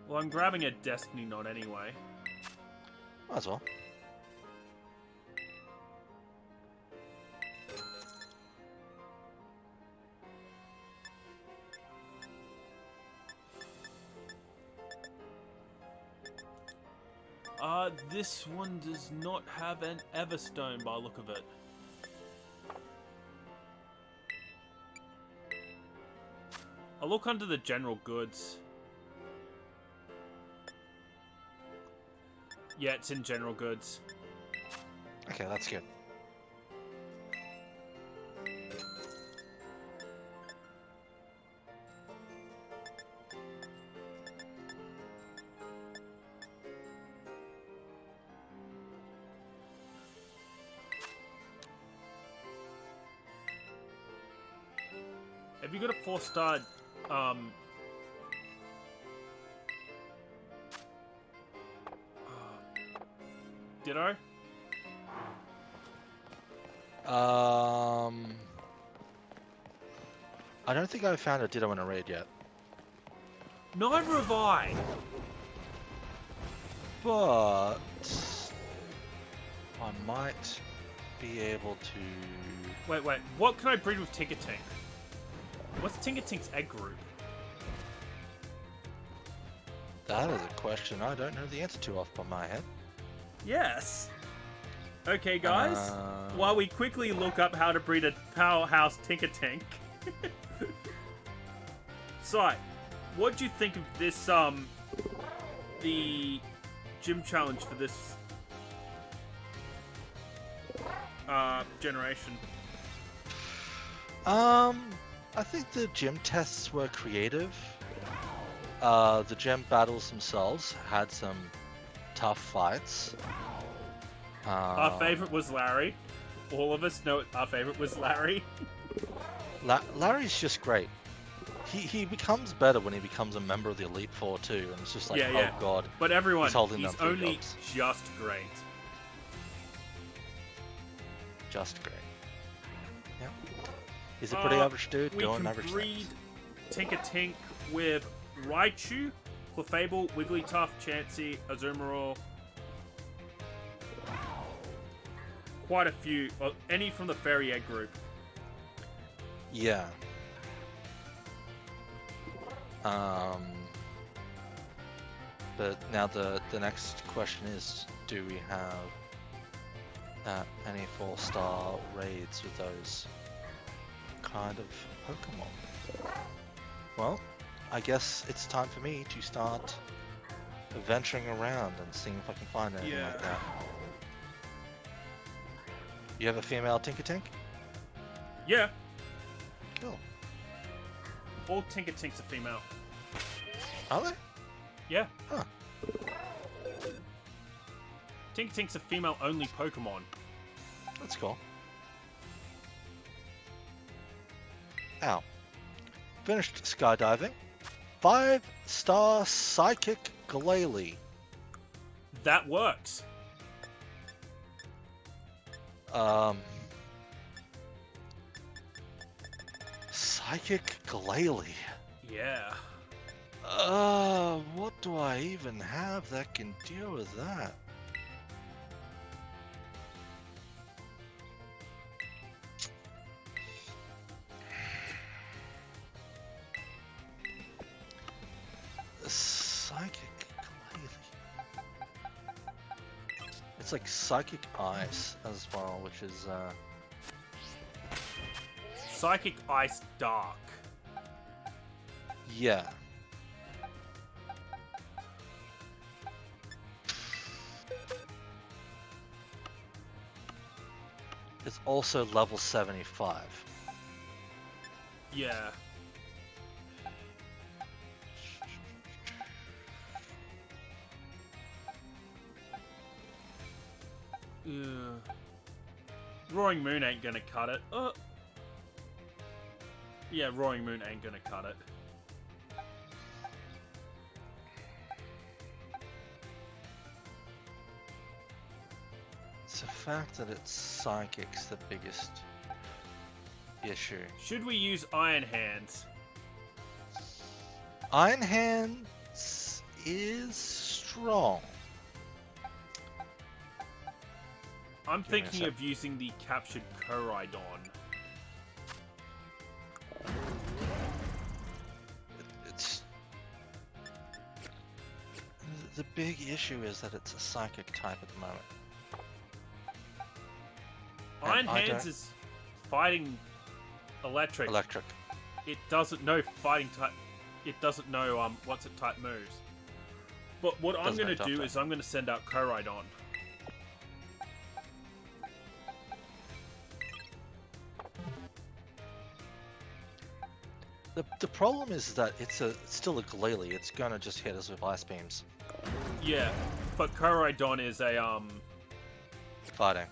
Well, I'm grabbing a Destiny Knot anyway. Might as well. This one does not have an Everstone by the look of it. I'll look under the general goods. Yeah, it's in general goods. Okay, that's good. Have you got a 4-star, Ditto? I don't think I've found a Ditto in a raid yet. Neither have I! But... I might be able to... Wait, what can I breed with Tinkertink? What's Tinkertink's egg group? That is a question I don't know the answer to off by my head. Yes! Okay, guys, while we quickly look up how to breed a powerhouse Tinkertink. So, what do you think of this, the gym challenge for this generation? I think the gym tests were creative. The gym battles themselves had some tough fights. Our favourite was Larry. All of us know our favourite was Larry. Larry's just great. He becomes better when he becomes a member of the Elite Four too, and it's just like, oh god. But everyone, he's only just great. Just great. Yeah. He's a pretty average dude. Going average We can breed Tinkertink with Raichu, Clefable, Wigglytuff, Chansey, Azumarill. Quite a few. Well, any from the Fairy Egg group. Yeah. But now the next question is, do we have any 4-star raids with those kind of Pokemon? Well, I guess it's time for me to start venturing around and seeing if I can find anything like that. You have a female Tinkatank? Yeah, Cool. all Tinkatinks are female. Are they? Yeah. Huh. Tinkatinks are female-only Pokemon. That's cool. Ow. Finished skydiving. 5-star Psychic Glalie. That works. Psychic Glalie. Yeah. What do I even have that can deal with that? Psychic Glalie. It's like Psychic Ice as well, which is Psychic Ice Dark. yeah. It's also level 75. Yeah. Roaring Moon ain't gonna cut it. Yeah, Roaring Moon ain't gonna cut it. It's the fact that it's Psychic's the biggest issue. Should we use Iron Hands? Iron Hands is strong. I'm Give me a thinking sec. of using the captured Koraidon. It's the big issue is that it's a Psychic type at the moment. Iron I Hands don't- is fighting electric. Electric. It doesn't know fighting type. It doesn't know what's it type moves. But what I'm Doesn't know gonna top do type. is I'm gonna send out Koraidon. The problem is that it's still a Glalie. It's gonna just hit us with Ice Beams. Yeah, but Koraidon is a Fighting.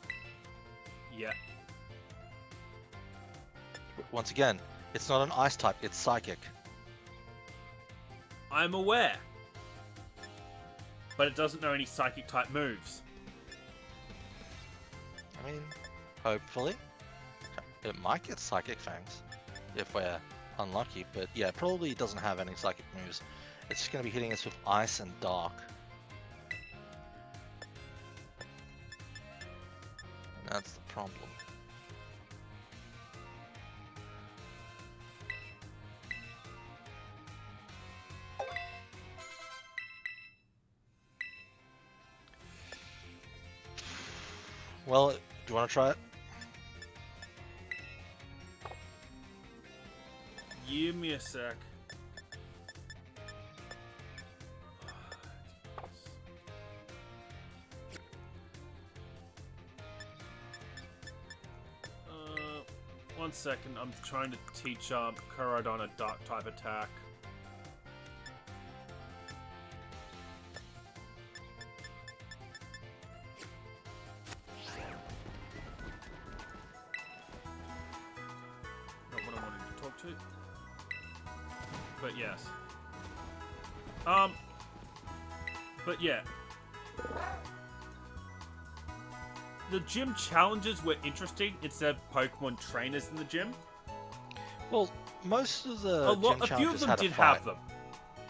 yeah. Once again, it's not an Ice type. It's Psychic. I'm aware. But it doesn't know any psychic type moves. I mean, hopefully, it might get Psychic Fangs if we're unlucky. But yeah, probably doesn't have any Psychic moves. It's just gonna be hitting us with Ice and Dark. And that's the problem. Well, do you want to try it? Give me a sec. One second, I'm trying to teach Koraidon a dark type attack. Not what I wanted to talk to. But yes. But yeah. The gym challenges were interesting instead of Pokemon trainers in the gym. Well, most of the gym A few of challenges them had a did fight. have them,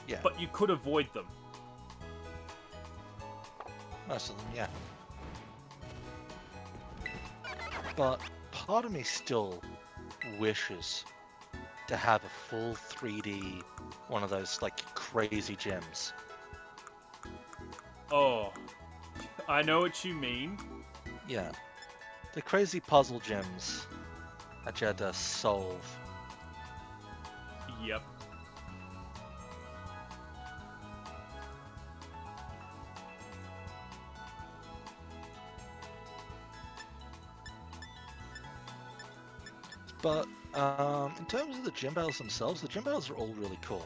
Yeah, but you could avoid them. most of them, yeah. But part of me still wishes to have a full 3D, one of those like crazy gyms. Oh, I know what you mean. Yeah, the crazy puzzle gyms that you had to solve. Yep. But in terms of the gym battles themselves, the gym battles are all really cool.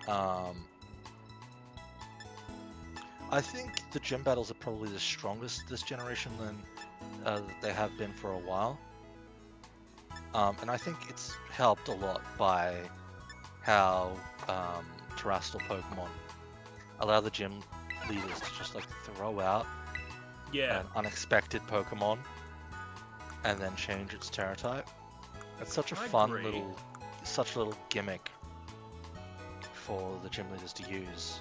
I think the gym battles are probably the strongest this generation than they have been for a while. And I think it's helped a lot by how terrestrial Pokemon allow the gym leaders to just like throw out an unexpected Pokemon and then change its Terra type. It's such a fun little gimmick for the gym leaders to use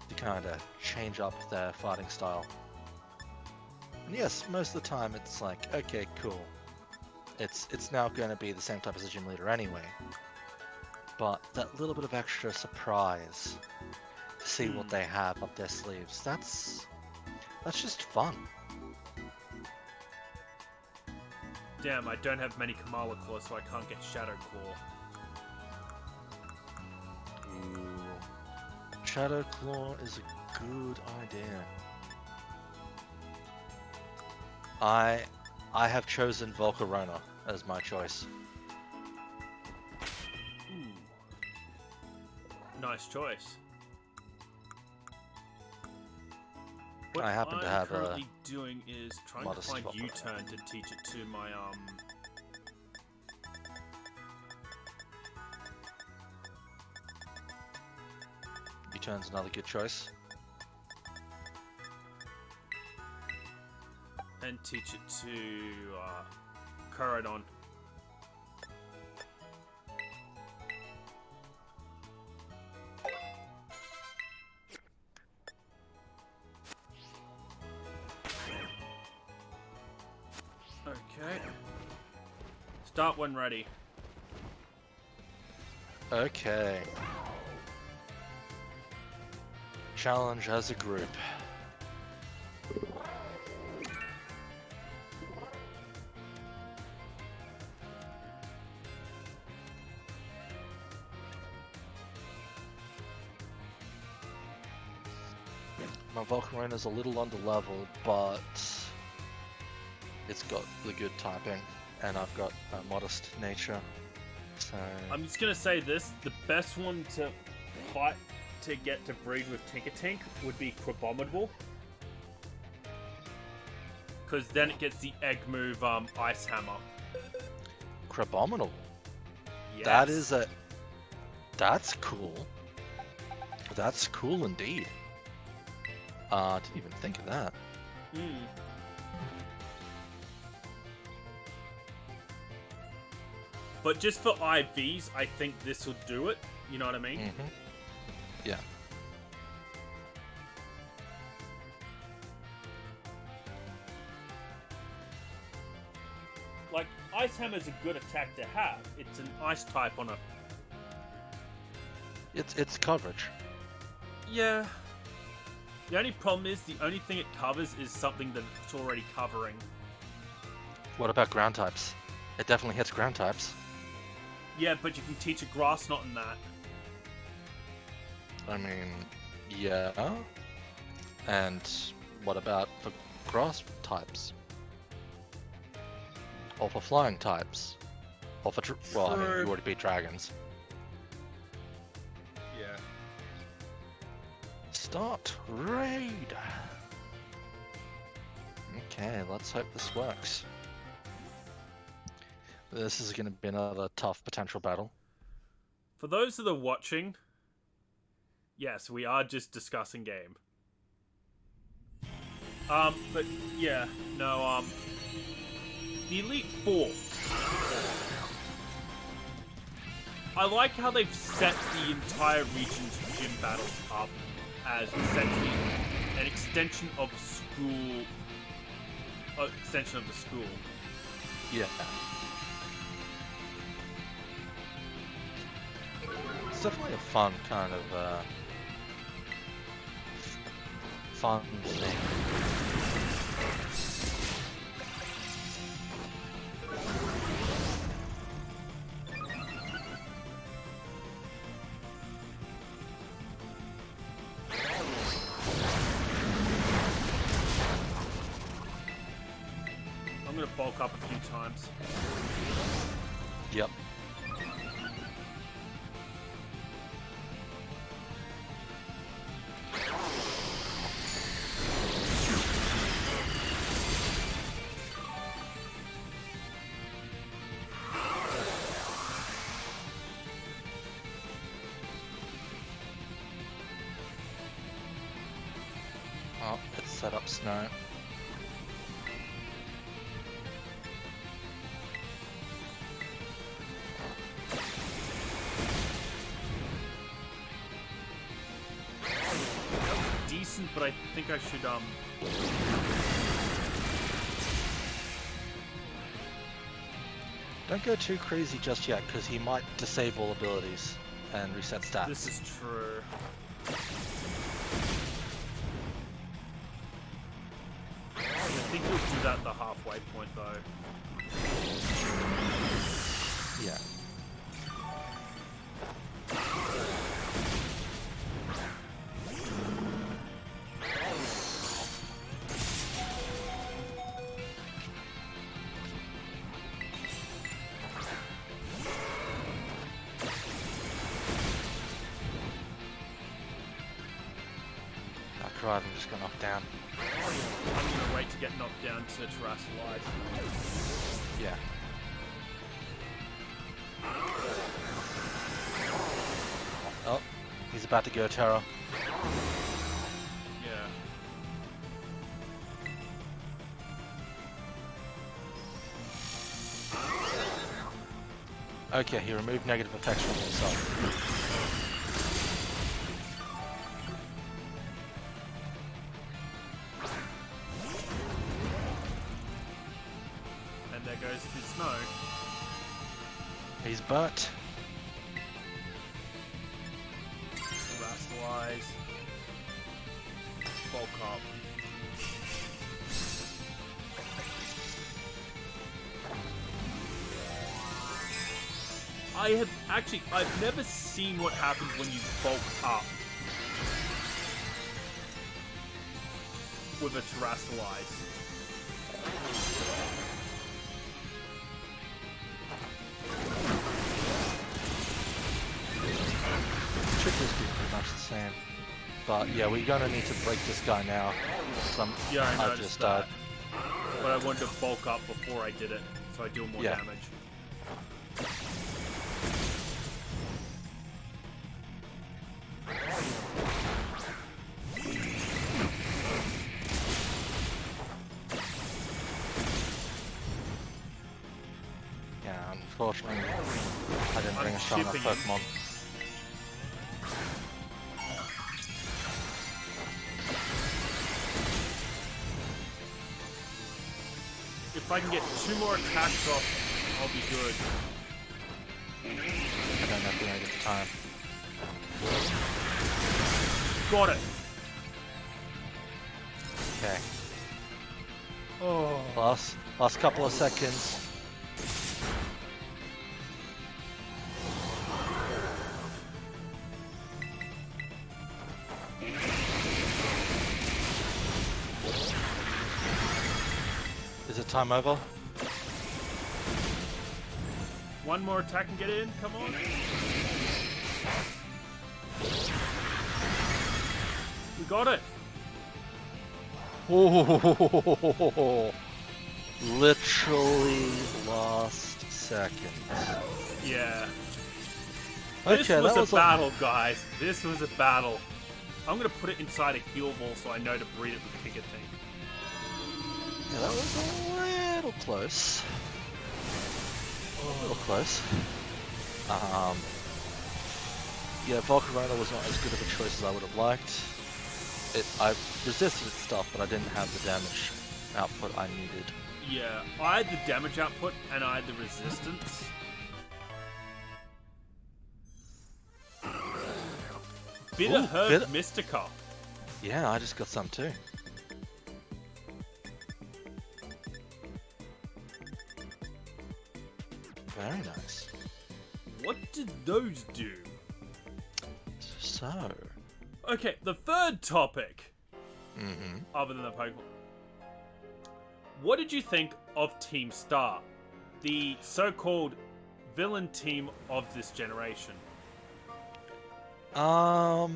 to kind of change up their fighting style. And yes, most of the time it's like, okay, cool. It's now going to be the same type as the gym leader anyway. But that little bit of extra surprise to see what they have up their sleeves, that's just fun. Damn, I don't have many Kamala Claws, so I can't get Shadow Claw. Ooh. Shadow Claw is a good idea. I have chosen Volcarona as my choice. Ooh. Nice choice. What I happen to have currently doing is trying to modest find Volcarona. U-turn to teach it to my U-turn's another good choice. and teach it to Corodon. Okay. Start when ready. Okay. Challenge as a group. My Volcarona is a little under-leveled, but it's got the good typing, and I've got a modest nature. So I'm just gonna say this: the best one to fight to get to breed with Tinkertink would be Crabominable, because then it gets the egg move Ice Hammer. Crabominable. Yes. That's cool. That's cool indeed. Didn't even think of that. But just for IVs, I think this will do it. You know what I mean? Mm-hmm. Yeah. Like, Ice Hammer's a good attack to have. It's an ice type on a... It's coverage. Yeah. The only problem is, the only thing it covers is something that it's already covering. What about ground types? It definitely hits ground types. Yeah, but you can teach a Grass Knot in that. I mean, yeah. And what about for grass types? Or for flying types? Or for well, I mean, you already beat dragons. Yeah. Start raid. Okay, let's hope this works. This is going to be another tough potential battle. For those that are watching, yes, we are just discussing game. But yeah, no, the Elite Four. I like how they've set the entire region's gym battles up as essentially an extension of school. Extension of the school. Yeah. It's definitely a fun kind of fun thing. I'm gonna bulk up a few times. Yep. Oh, it's set up snow. Decent, but I think I should Don't go too crazy just yet, because he might disable abilities and reset stats. This is true. I think he'll do that at the halfway point, though. Yeah. Right, I'm just gonna knock down. I'm gonna wait to get knocked down to terrestrialize. Yeah. Oh, he's about to go Terra. Yeah. Okay, he removed negative effects from himself. And there goes his snow. He's burnt. Terrestrialize. Bulk up. I've never seen what happens when you bulk up with a terrestrialize. Should just be pretty much the same. But yeah, we're gonna need to break this guy now. Yeah, I noticed just that. But I wanted to bulk up before I did it, so I deal more damage. Yeah, unfortunately, I didn't bring a strong enough Pokemon. If I can get 2 more attacks off, I'll be good. I don't know if we're gonna get the time. Got it! Okay. Oh. Last couple of seconds. Is it time over? One more attack and get in, come on. We got it! Oh, literally last second. Yeah. Okay, This that was was a battle, guys. This was a battle. I'm gonna put it inside a heal ball so I know to breed it with Giga Tank. Yeah, that was a little close. A little close. Yeah, Volcarona was not as good of a choice as I would have liked. I resisted its stuff, but I didn't have the damage output I needed. Yeah, I had the damage output and I had the resistance. Bitter Ooh, Herb bitter- Mystica. Yeah, I just got some too. Very nice. What did those do? So, Okay, the third topic, mm-hmm. other than the Pokemon. What did you think of Team Star, the so-called villain team of this generation? I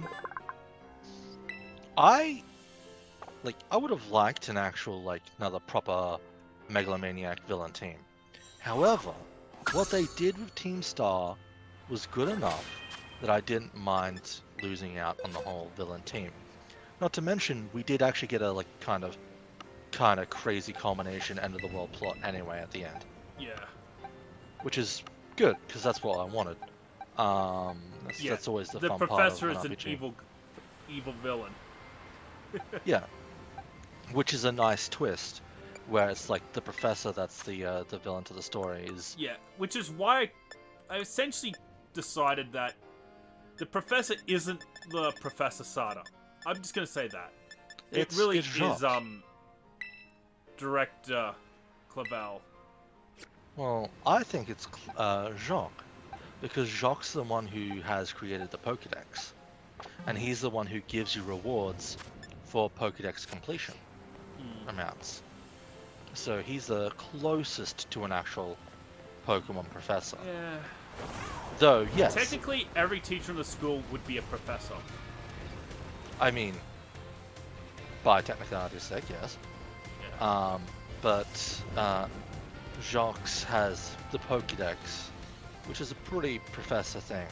would have liked an actual, another proper megalomaniac villain team. However, what they did with Team Star was good enough that I didn't mind losing out on the whole villain team. Not to mention, we did actually get a kind of crazy culmination end of the world plot anyway at the end, Yeah. which is good because that's what I wanted. That's always the fun part of professor an is an RPG. evil villain. Yeah, which is a nice twist, where it's like the professor that's the villain to the story is. Yeah, which is why I essentially decided that the professor isn't the Professor Sada. I'm just gonna say that. It really it's is Jacques. Director Clavel. Well, I think it's Jacques, because Jacques' the one who has created the Pokédex, and he's the one who gives you rewards for Pokédex completion amounts. So he's the closest to an actual Pokemon professor. Yeah. Though, yes, Technically, every teacher in the school would be a professor. I mean, by technicality's sake, yes. Yeah. But Jacques has the Pokédex, which is a pretty professor thing.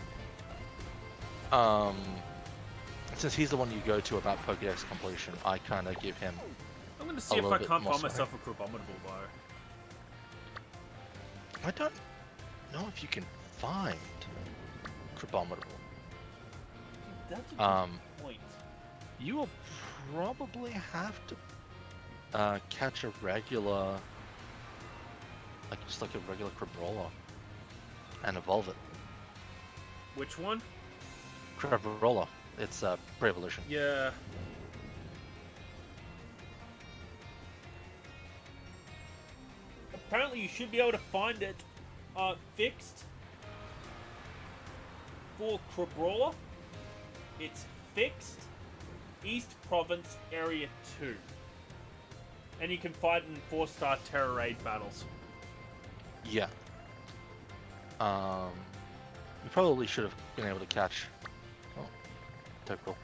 Since he's the one you go to about Pokédex completion, I kind of give him. I'm gonna see a if little I bit can't more find sorry. myself a Crabominable though. I don't know if you can find Crabominable. That's a good point. You will probably have to catch a regular, just like a regular Crabrawler, and evolve it. Which one? Crabrawler. It's pre-evolution. Yeah. Apparently, you should be able to find it fixed for Crabrawler. It's fixed East Province Area 2. And you can fight in 4-star Terra Raid battles. Yeah. You probably should have been able to catch. Oh, typical.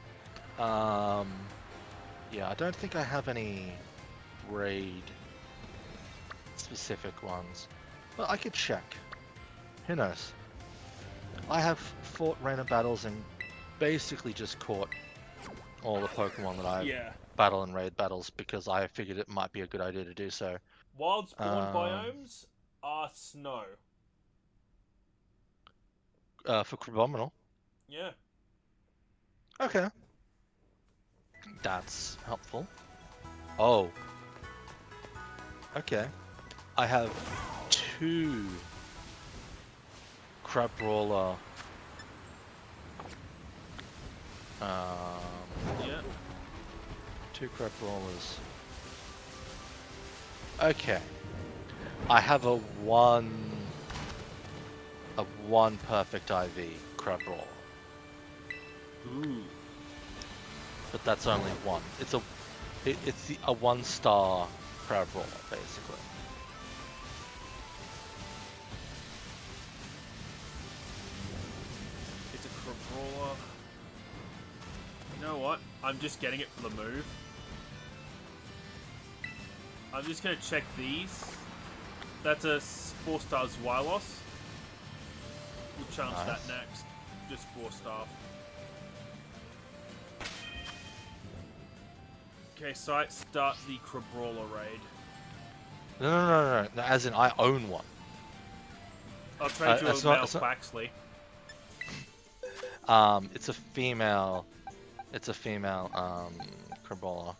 Yeah, I don't think I have any raid specific ones, but I could check. Who knows? I have fought Rainer battles and basically just caught all the Pokemon that I battle in raid battles because I figured it might be a good idea to do so. Wild spawn biomes are snow. For Crabominal. Yeah. Okay. That's helpful. Oh. Okay. I have 2 Crabrawler. Yeah. 2 Crabrawlers. Okay. I have a 1 perfect IV Crabrawler. Ooh. But that's only 1. It's a 1-star Crabrawler, basically. It's a Crabrawler. You know what? I'm just getting it for the move. I'm just gonna check these. That's a 4-star Xylos. We'll challenge that next. Just 4-star. Okay, site start the Crabrawler raid. No. As in, I own one. I'll trade you a male Quaxley. It's a female. It's a female Crabrawler.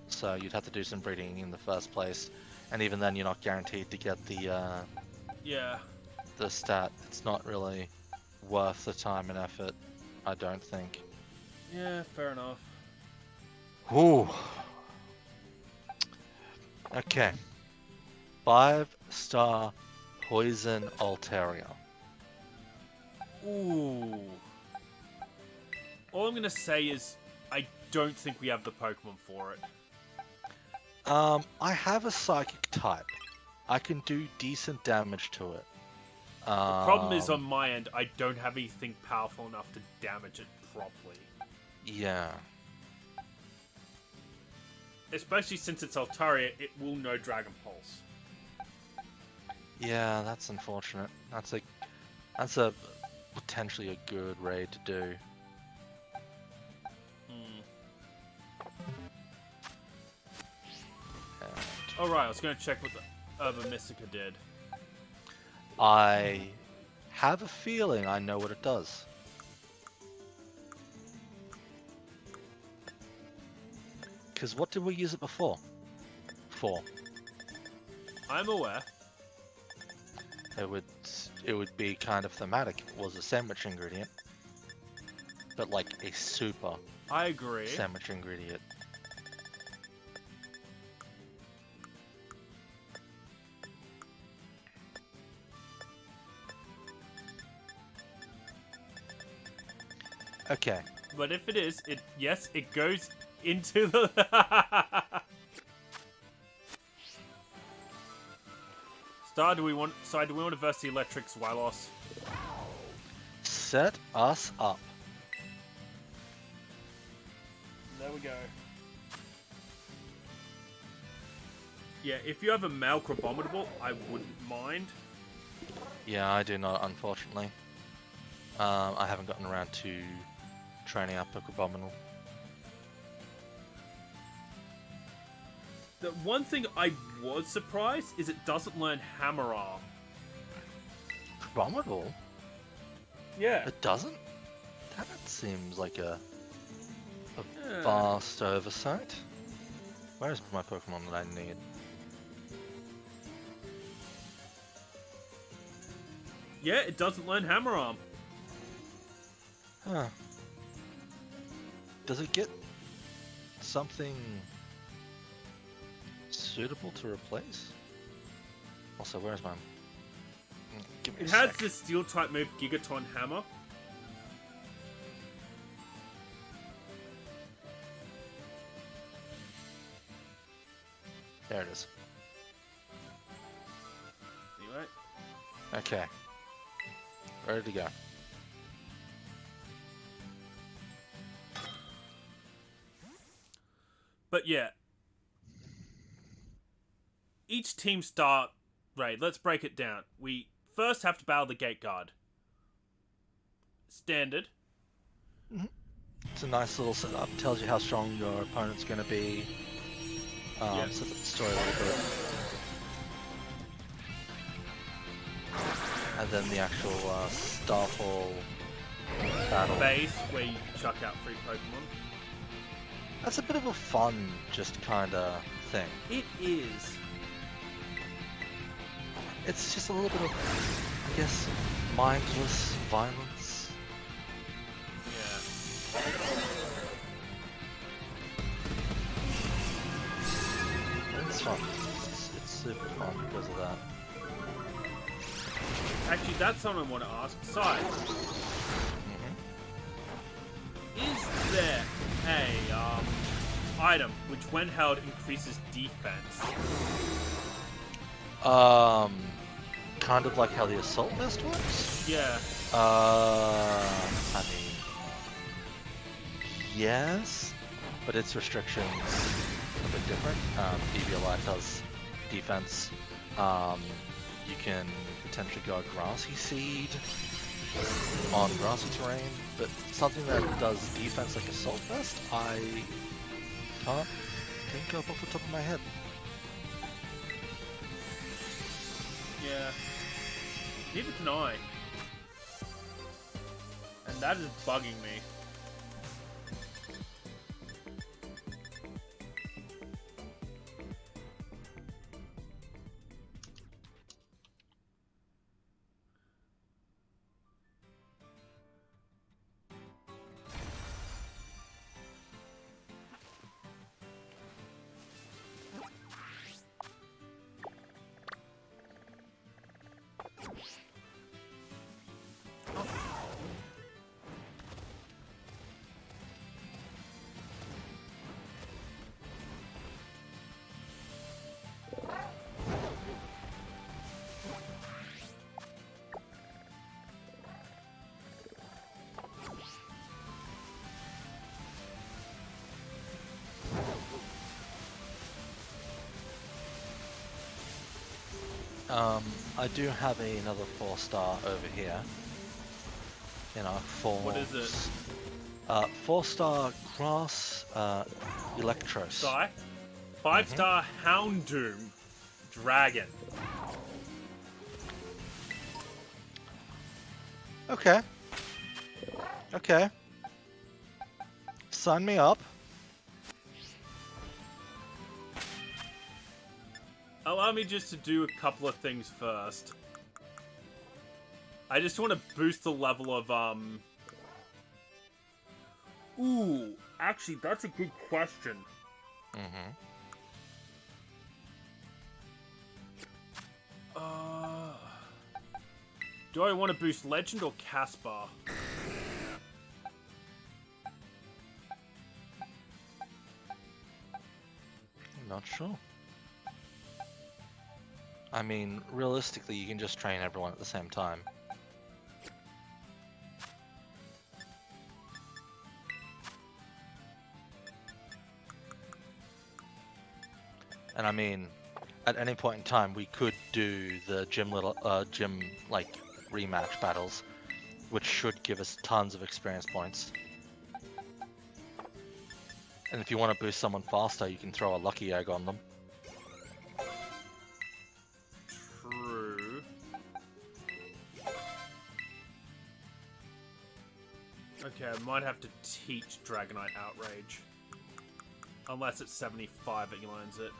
So you'd have to do some breeding in the first place, and even then, you're not guaranteed to get the the stat. It's not really worth the time and effort, I don't think. Yeah, fair enough. Ooh. Okay. 5-star Poison Altaria. Ooh. All I'm gonna say is I don't think we have the Pokemon for it. I have a Psychic type. I can do decent damage to it. The problem is on my end, I don't have anything powerful enough to damage it properly. Yeah. Especially since it's Altaria, it will know Dragon Pulse. Yeah, that's unfortunate. That's a potentially a good raid to do. Alright, I was gonna check what the Urban Mystica did. I have a feeling I know what it does. Because what did we use it before? For? I'm aware. It would be kind of thematic. It was a sandwich ingredient, but like a super I agree. sandwich ingredient. Okay. But if it is, yes, it goes into the... Do we want to verse the Electric Swallows? Set us up. There we go. Yeah, if you have a male Crabominable, I wouldn't mind. Yeah, I do not, unfortunately. I haven't gotten around to training up a Crabominable. The one thing I was surprised is it doesn't learn Hammer Arm. Crabominable? Yeah. It doesn't? That seems like a vast oversight. Where's my Pokemon that I need? Yeah, it doesn't learn Hammer Arm. Huh. Does it get something suitable to replace? Also, where's my... Give me It a has sec. the Steel-type move Gigaton Hammer. There it is. Anyway. Okay. Ready to go. But yeah. Each team start raid. Let's break it down. We first have to battle the Gate Guard. Standard. It's a nice little setup. Tells you how strong your opponent's going to be. Sets up the story a little bit. And then the actual Starfall battle. Base, where you chuck out free Pokemon. That's a bit of a fun, just kind of thing. It is. It's just a little bit of, I guess, mindless violence. Yeah. It's fun. It's super fun because of that. Actually, that's something I want to ask. Side, is there a item which, when held, increases defense? Kind of like how the Assault Vest works? Yeah. I mean, yes, but its restrictions are a bit different. BBLI does defense. You can potentially go Grassy Seed on grassy terrain, but something that does defense like Assault Vest, I can't think of off the top of my head. Yeah. Neither can I. And that is bugging me. I do have another 4-star over here. You know, What is it? 4-star grass, Electros. Psy? 5-star Houndoom Dragon. Okay. Okay. Sign me up. Allow me just to do a couple of things first. I just want to boost the level of, Ooh, actually, that's a good question. Mm-hmm. Do I want to boost Legend or Caspar? Not sure. I mean, realistically, you can just train everyone at the same time. And I mean, at any point in time, we could do the gym like rematch battles, which should give us tons of experience points. And if you want to boost someone faster, you can throw a lucky egg on them. True. Okay, I might have to teach Dragonite Outrage. Unless it's 75 that he learns it.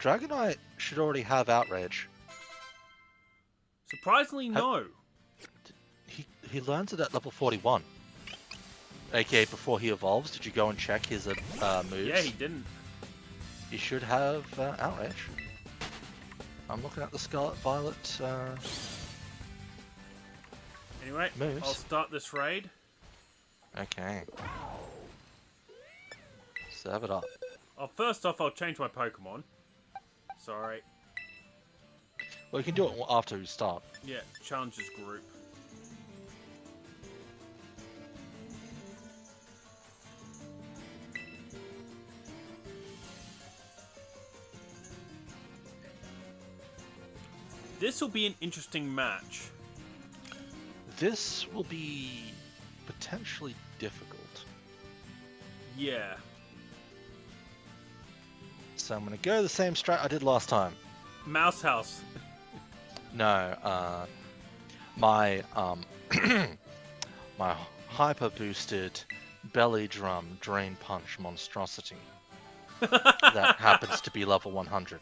Dragonite should already have Outrage. Surprisingly, no. He learns it at level 41. AKA before he evolves. Did you go and check his moves? Yeah, he didn't. He should have Outrage. I'm looking at the Scarlet Violet Anyway, moves. I'll start this raid. Okay. Serve it up. Oh, first off, I'll change my Pokemon. Sorry. Well, you can do it after you start. Yeah, challenges group. This will be an interesting match. This will be potentially difficult. Yeah. So I'm going to go the same strat I did last time. Mouse House. No, my my hyper boosted belly drum drain punch monstrosity that happens to be level 100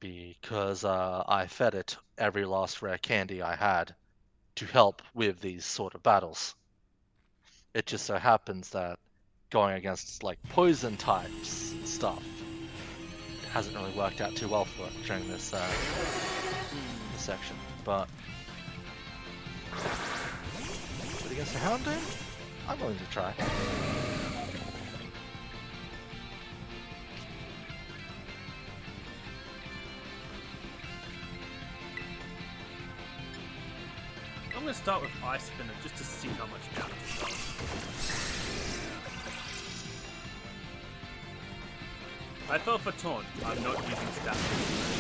because I fed it every last rare candy I had to help with these sort of battles. It just so happens that going against like poison types and stuff hasn't really worked out too well for it during this section, but against the Houndoom, I'm willing to try. I'm going to start with Ice Spinner just to see how much damage it does. I fell for Taunt. I'm not using stats.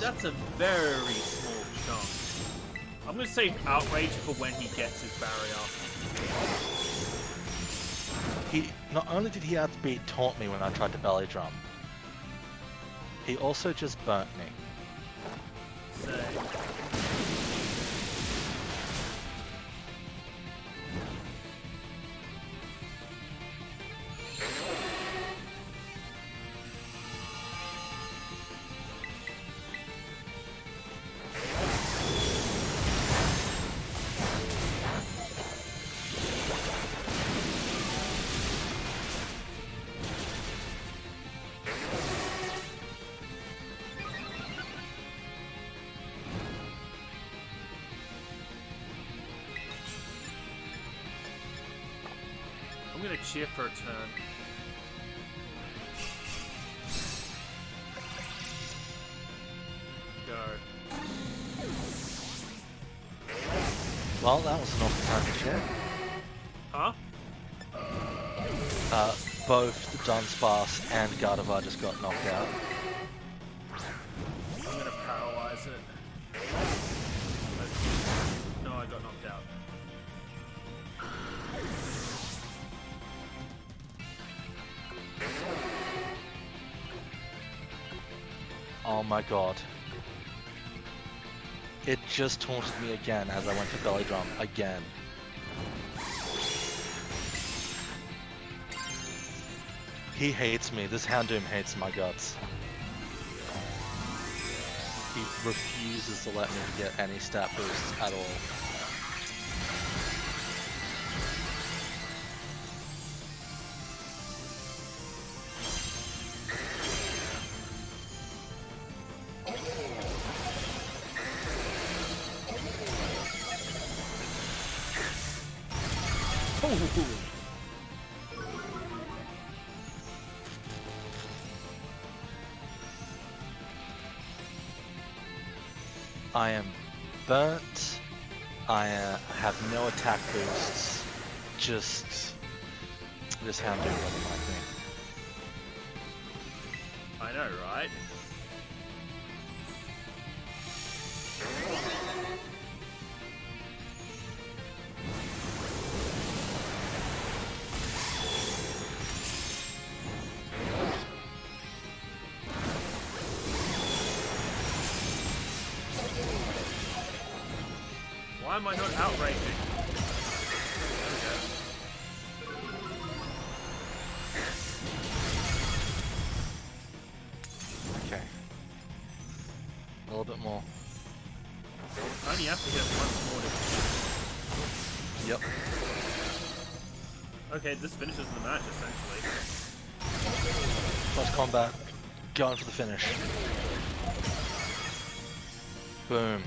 That's a very small chunk. I'm going to save Outrage for when he gets his barrier. He not only did he outbeat Taunt me when I tried to belly drum, he also just burnt me. Same. I'm gonna cheer for a turn. Well, that was an awful time to share. Huh? Both Dunsparce and Gardevoir just got knocked out. I'm gonna paralyze it. No, I got knocked out. Oh my god. It just taunted me again as I went for belly drum again. He hates me. This Houndoom hates my guts. He refuses to let me get any stat boosts at all. I am burnt. I have no attack boosts. Just this Houndoom doesn't like me. I know, right? Why am I not outraging? Okay. A little bit more. I only have to get once more to... Yep. Okay, this finishes the match, essentially. Close combat. Going for the finish. Boom.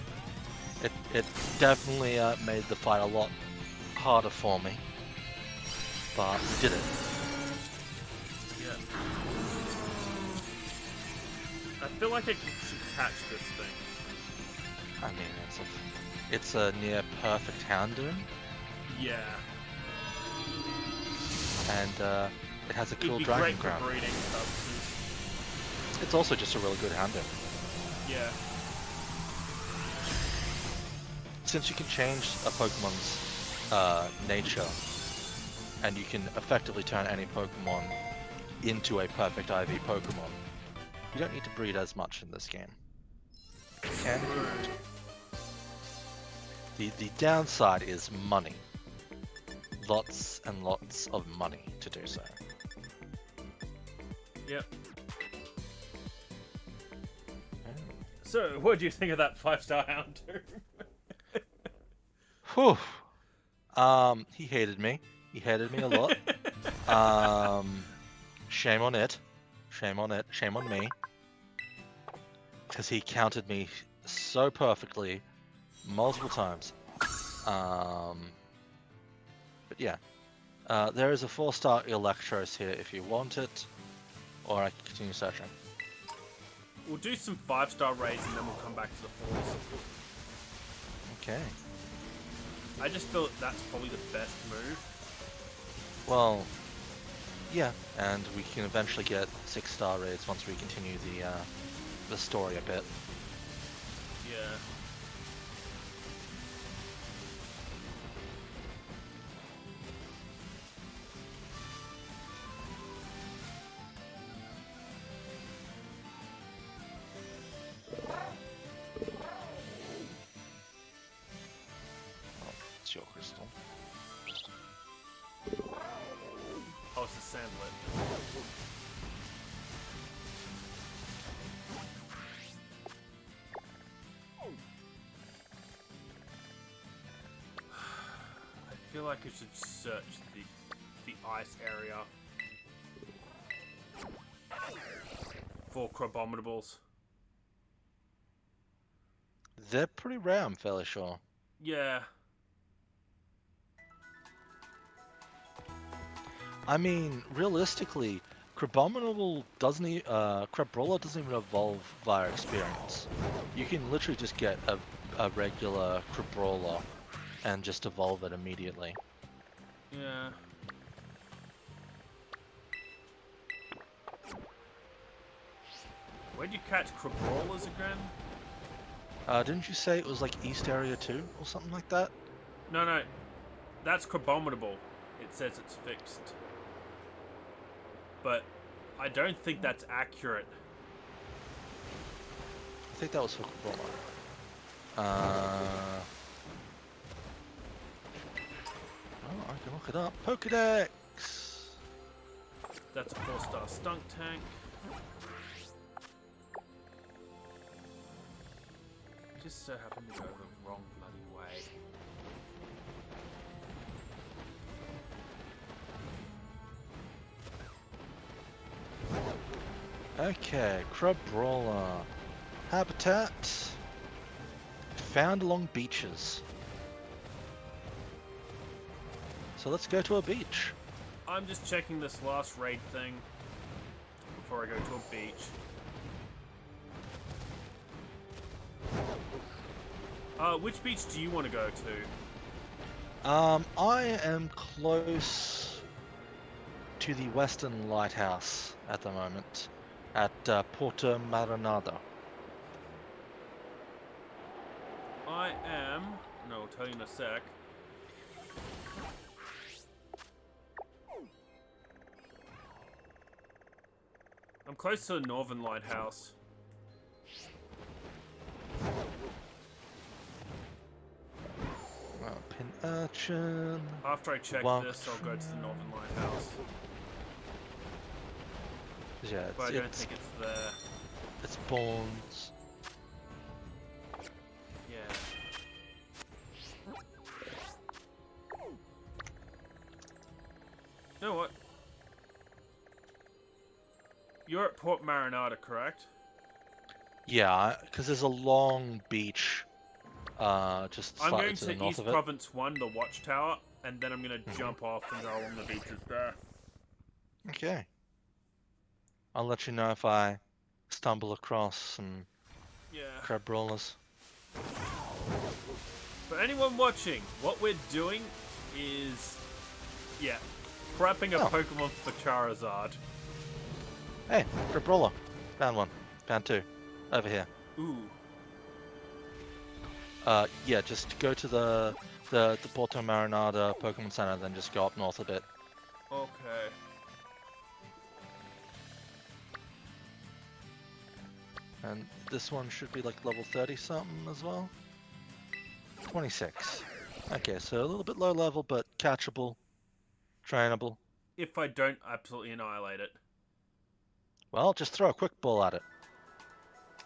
It definitely made the fight a lot harder for me. But we did it. Yeah. I feel like I should catch this thing. I mean, it's a near perfect Houndoom. Yeah. And it has a cool It'd be Dragon great for Crown. breeding purposes. It's also just a really good Houndoom. Yeah. Since you can change a Pokemon's nature, and you can effectively turn any Pokemon into a perfect IV Pokemon, you don't need to breed as much in this game. You can breed. The downside is money. Lots and lots of money to do so. Yep. So, what do you think of that 5-star Houndoom? Whew. He hated me. He hated me a lot. Shame on it. Shame on it. Shame on me. Because he countered me so perfectly multiple times. But yeah. There is a 4-star Electros here if you want it. Or I can continue searching. We'll do some 5-star raids and then we'll come back to the 4s. Okay. I just feel that's probably the best move. Well, yeah, and we can eventually get 6-star raids once we continue the story a bit. Yeah. It's your crystal. Oh, it's a Sandlet. I feel like I should search the ice area for Crabominable. They're pretty rare, I'm fairly sure. Yeah. I mean, realistically, Crabominable doesn't Crabrawler doesn't even evolve via experience. You can literally just get a regular Crabrawler and just evolve it immediately. Yeah. Where'd you catch Crabrawlers again? Didn't you say it was like East Area 2 or something like that? No. That's Crabominable. It says it's fixed. But I don't think that's accurate. I think that was for Cobalt. Oh, I can look it up. Pokedex! That's a 4-star Stunk Tank. Just so happened to go the wrong bloody way. Okay, Crabrawler. Habitat. Found along beaches. So let's go to a beach. I'm just checking this last raid thing before I go to a beach. Which beach do you want to go to? I am close to the Western Lighthouse at the moment, at Porto Maranada. I am... No, I'll tell you in a sec. I'm close to the Northern Lighthouse. Pin Urchin. After I check this, I'll go to the Northern Lighthouse. Yeah, But I don't think it's there. It's Bournes. Yeah. You know what? You're at Port Maranata, correct? Yeah, because there's a long beach just I'm slightly going to the to north East of it. Province 1, the Watchtower, and then I'm going to jump off and go along the beaches there. Okay. I'll let you know if I stumble across some crab brawlers. For anyone watching, what we're doing is, prepping a Pokemon for Charizard. Hey, crab brawler. Found one. Found two. Over here. Ooh. Yeah, just go to the Porto Maranada Pokemon Center, then just go up north a bit. Okay. And this one should be like level 30 something as well. 26. Okay, so a little bit low level, but catchable, trainable. If I don't absolutely annihilate it. Well, just throw a quick ball at it.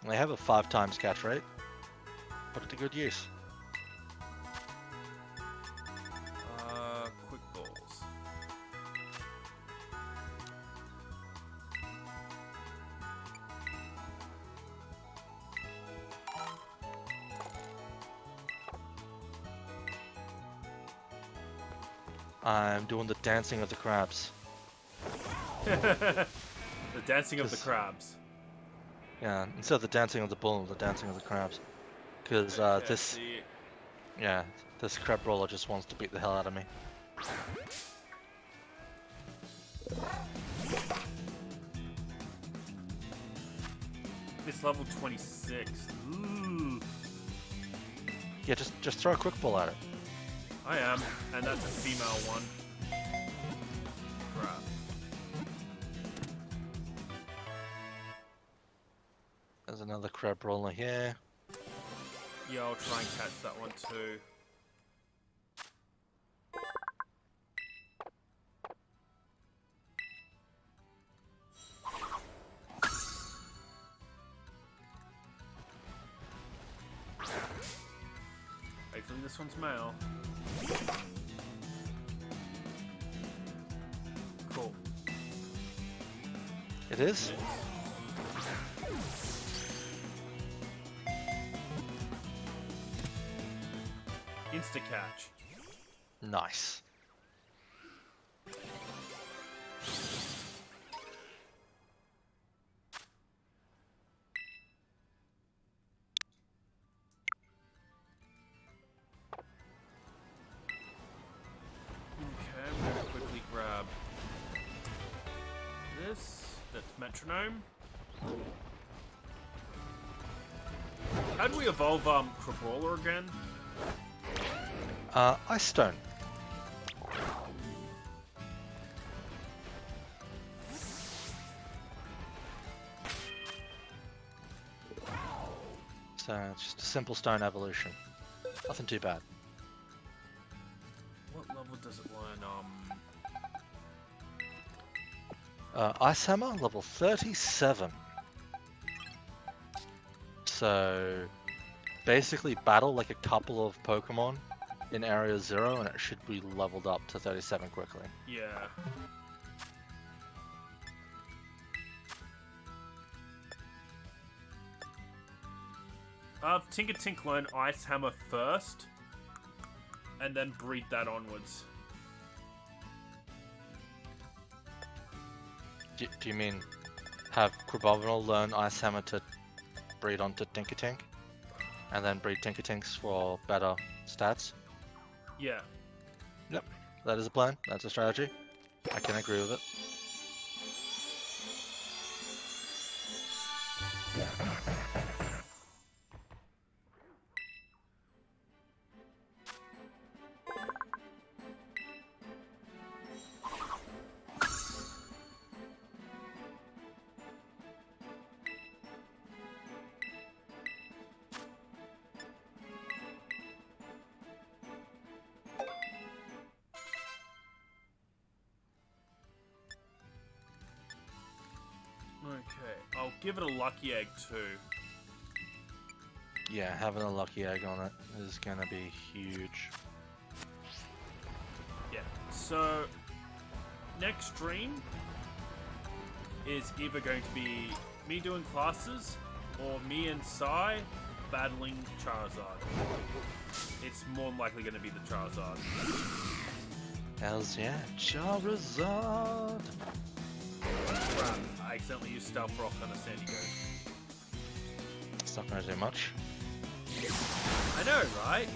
They have a 5 times catch rate. Put it to good use. Quick balls. I'm doing the dancing of the crabs. The dancing of the crabs. Yeah, instead of the dancing of the bull, the dancing of the crabs. Because this crab roller just wants to beat the hell out of me. It's level 26. Ooh. Yeah, just throw a quick ball at it. I am, and that's a female one. Crap. There's another crab roller here. Yeah, I'll try and catch that one too. Hopefully this one's male. Cool. It is? Insta-catch. Nice. That's metronome. How do we evolve Crabrawler again? Ice Stone. So it's just a simple stone evolution. Nothing too bad. What level does it learn? Ice Hammer, level 37. So basically battle like a couple of Pokemon in Area 0 and it should be leveled up to 37 quickly. Yeah. Tinkertink learn Ice Hammer first, and then breed that onwards. Do you mean have Crabominal learn Ice Hammer to breed onto Tinkertink? And then breed Tinkertinks for better stats? Yeah. Yep, that is a plan. That's a strategy. I can agree with it. Okay, I'll give it a lucky egg too. Yeah, having a lucky egg on it is gonna be huge. Yeah, so next stream is either going to be me doing classes or me and Sai battling Charizard. It's more than likely going to be the Charizard. Hells yeah, Charizard! Crap, I accidentally used Stealth Rock on a Sandy Ghost. It's not gonna do much. I know, right?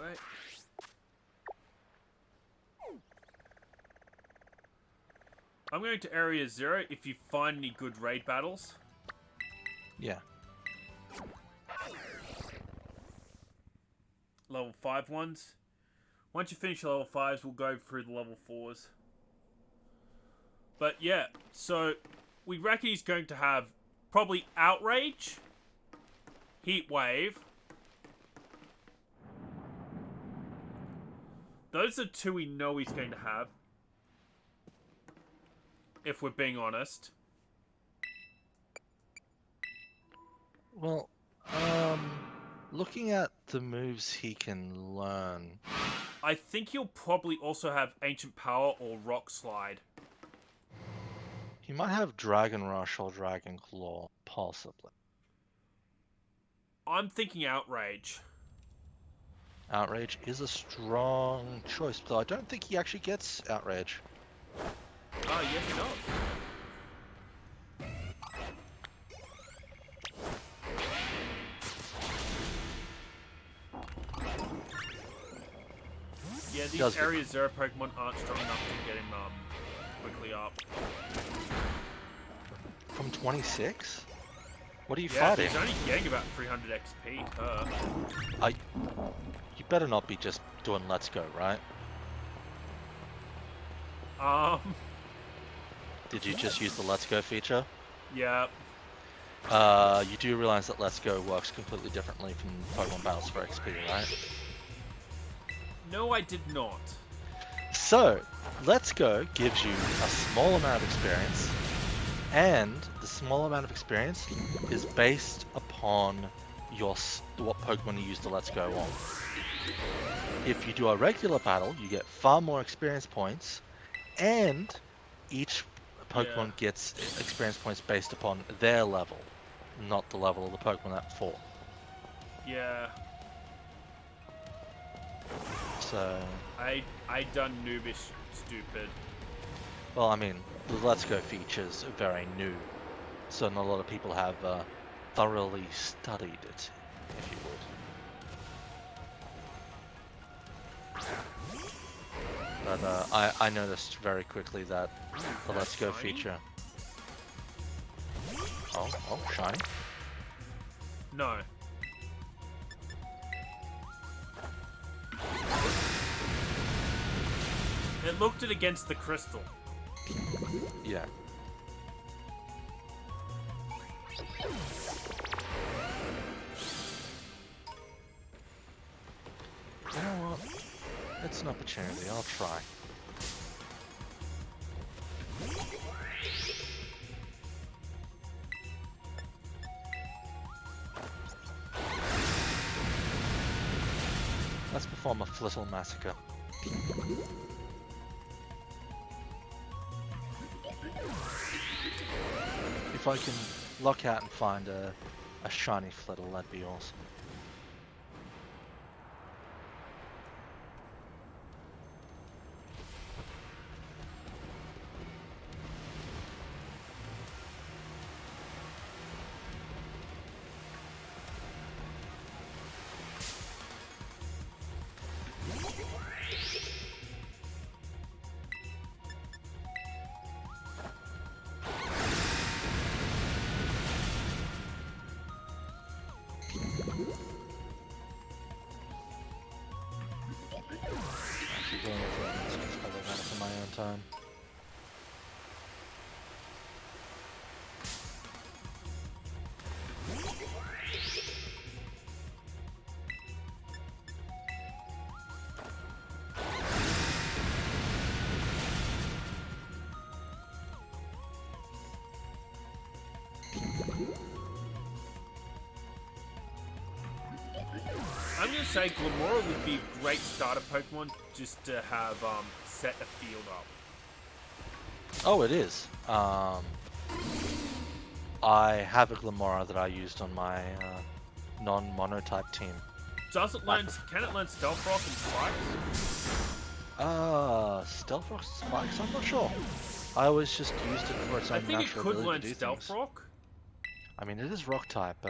Anyway. I'm going to Area 0 if you find any good raid battles. Yeah. Level 5 ones. Once you finish level 5s, we'll go through the level 4s. But yeah, so we reckon he's going to have probably Outrage, Heat Wave. Those are two we know he's going to have. If we're being honest. Well, looking at the moves he can learn. I think he'll probably also have Ancient Power or Rock Slide. He might have Dragon Rush or Dragon Claw, possibly. I'm thinking Outrage. Outrage is a strong choice, though I don't think he actually gets Outrage. Oh, yes, he does. Yeah, these Area 0 Pokemon aren't strong enough to get him quickly up. From 26? What are you Yeah, fighting? he's only getting about 300 XP per. You better not be just doing Let's Go, right? Did you just use the Let's Go feature? Yeah. You do realize that Let's Go works completely differently from Pokemon Battles for XP, right? No, I did not. So, Let's Go gives you a small amount of experience, and the small amount of experience is based upon what Pokemon you use the Let's Go on. If you do a regular battle, you get far more experience points, and each Pokemon gets experience points based upon their level, not the level of the Pokemon that fought. Yeah. So, I done noobish stupid. well, I mean, the Let's Go features are very new, so not a lot of people have thoroughly studied it, if you would. But I noticed very quickly that the Let's Go Shiny? feature. Oh, shiny. No. It looked it against the crystal. Yeah. You know what? It's an opportunity. I'll try. Let's perform a flittle massacre. If I can lock out and find a shiny flittle, that'd be awesome. Actually, going for it, it's probably better for my own time. I'm gonna say Glamora would be a great starter Pokemon just to have set a field up. Oh, it is. I have a Glamora that I used on my non-monotype team. Does it learn? Can it learn Stealth Rock and Spikes? Stealth Rock Spikes? I'm not sure. I always just used it for its I own think it natural could ability learn to do Stealth things. Rock. I mean, it is Rock type.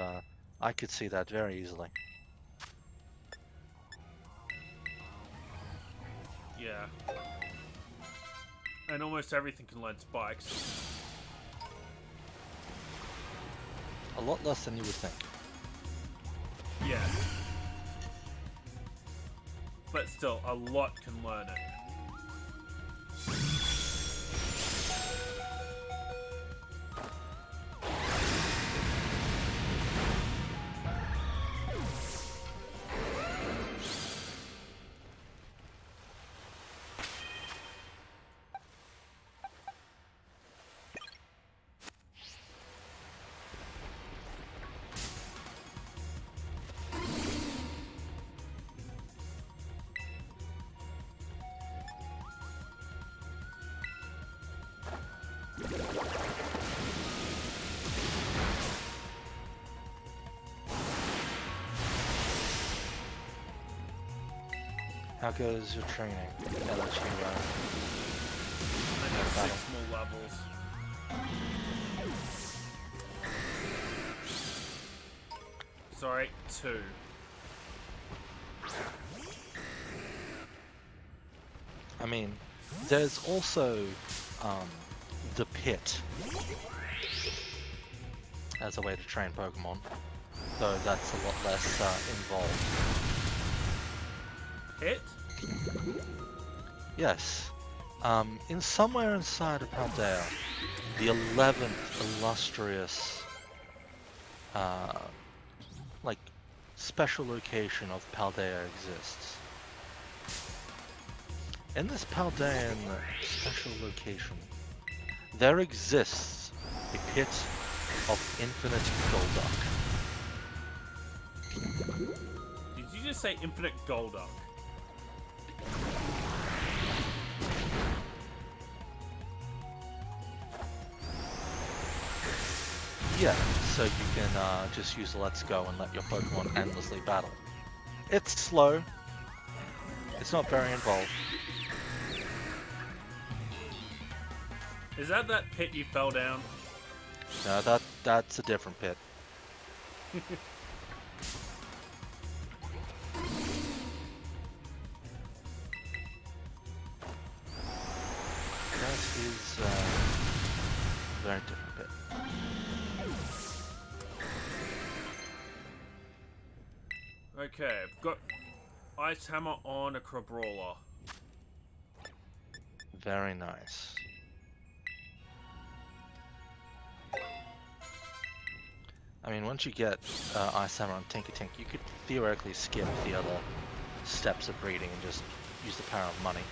I could see that very easily. Yeah. And almost everything can learn Spikes. A lot less than you would think. Yeah. But still, a lot can learn it. How goes your training? Yeah, that's you, I have 6 more levels. Sorry, 2. I mean, there's also the pit as a way to train Pokemon, though that's a lot less involved. Hit? Yes. In somewhere inside of Paldea, the 11th illustrious, like, special location of Paldea exists. In this Paldean special location, there exists a pit of infinite Golduck. Did you just say infinite Golduck? Yeah, so you can just use Let's Go and let your Pokemon endlessly battle. It's slow. It's not very involved. Is that pit you fell down? No, that's a different pit. That is a very different pit. Okay, I've got Ice Hammer on a Crabrawler. Very nice. I mean, once you get Ice Hammer on Tinkertink, you could theoretically skip the other steps of breeding and just use the power of money.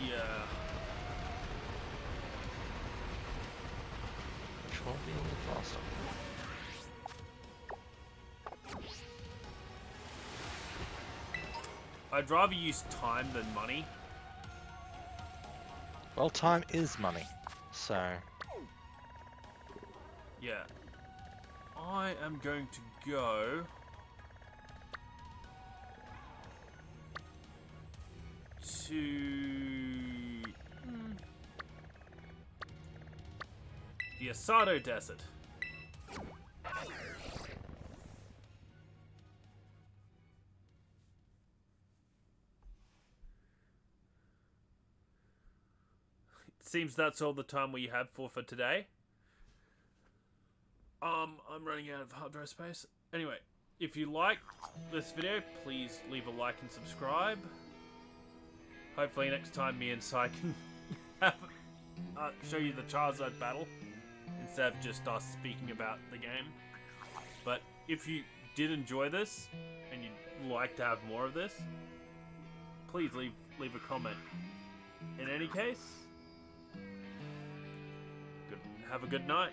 Yeah. Which will be a little faster. I'd rather use time than money. Well, time is money, so... Yeah. I am going to go... to... the Asado Desert. Seems that's all the time we have for today. I'm running out of hard drive space. Anyway, if you like this video, please leave a like and subscribe. Hopefully next time me and Sai can have, show you the Charizard battle instead of just us speaking about the game. But if you did enjoy this and you'd like to have more of this, please leave a comment. In any case, have a good night.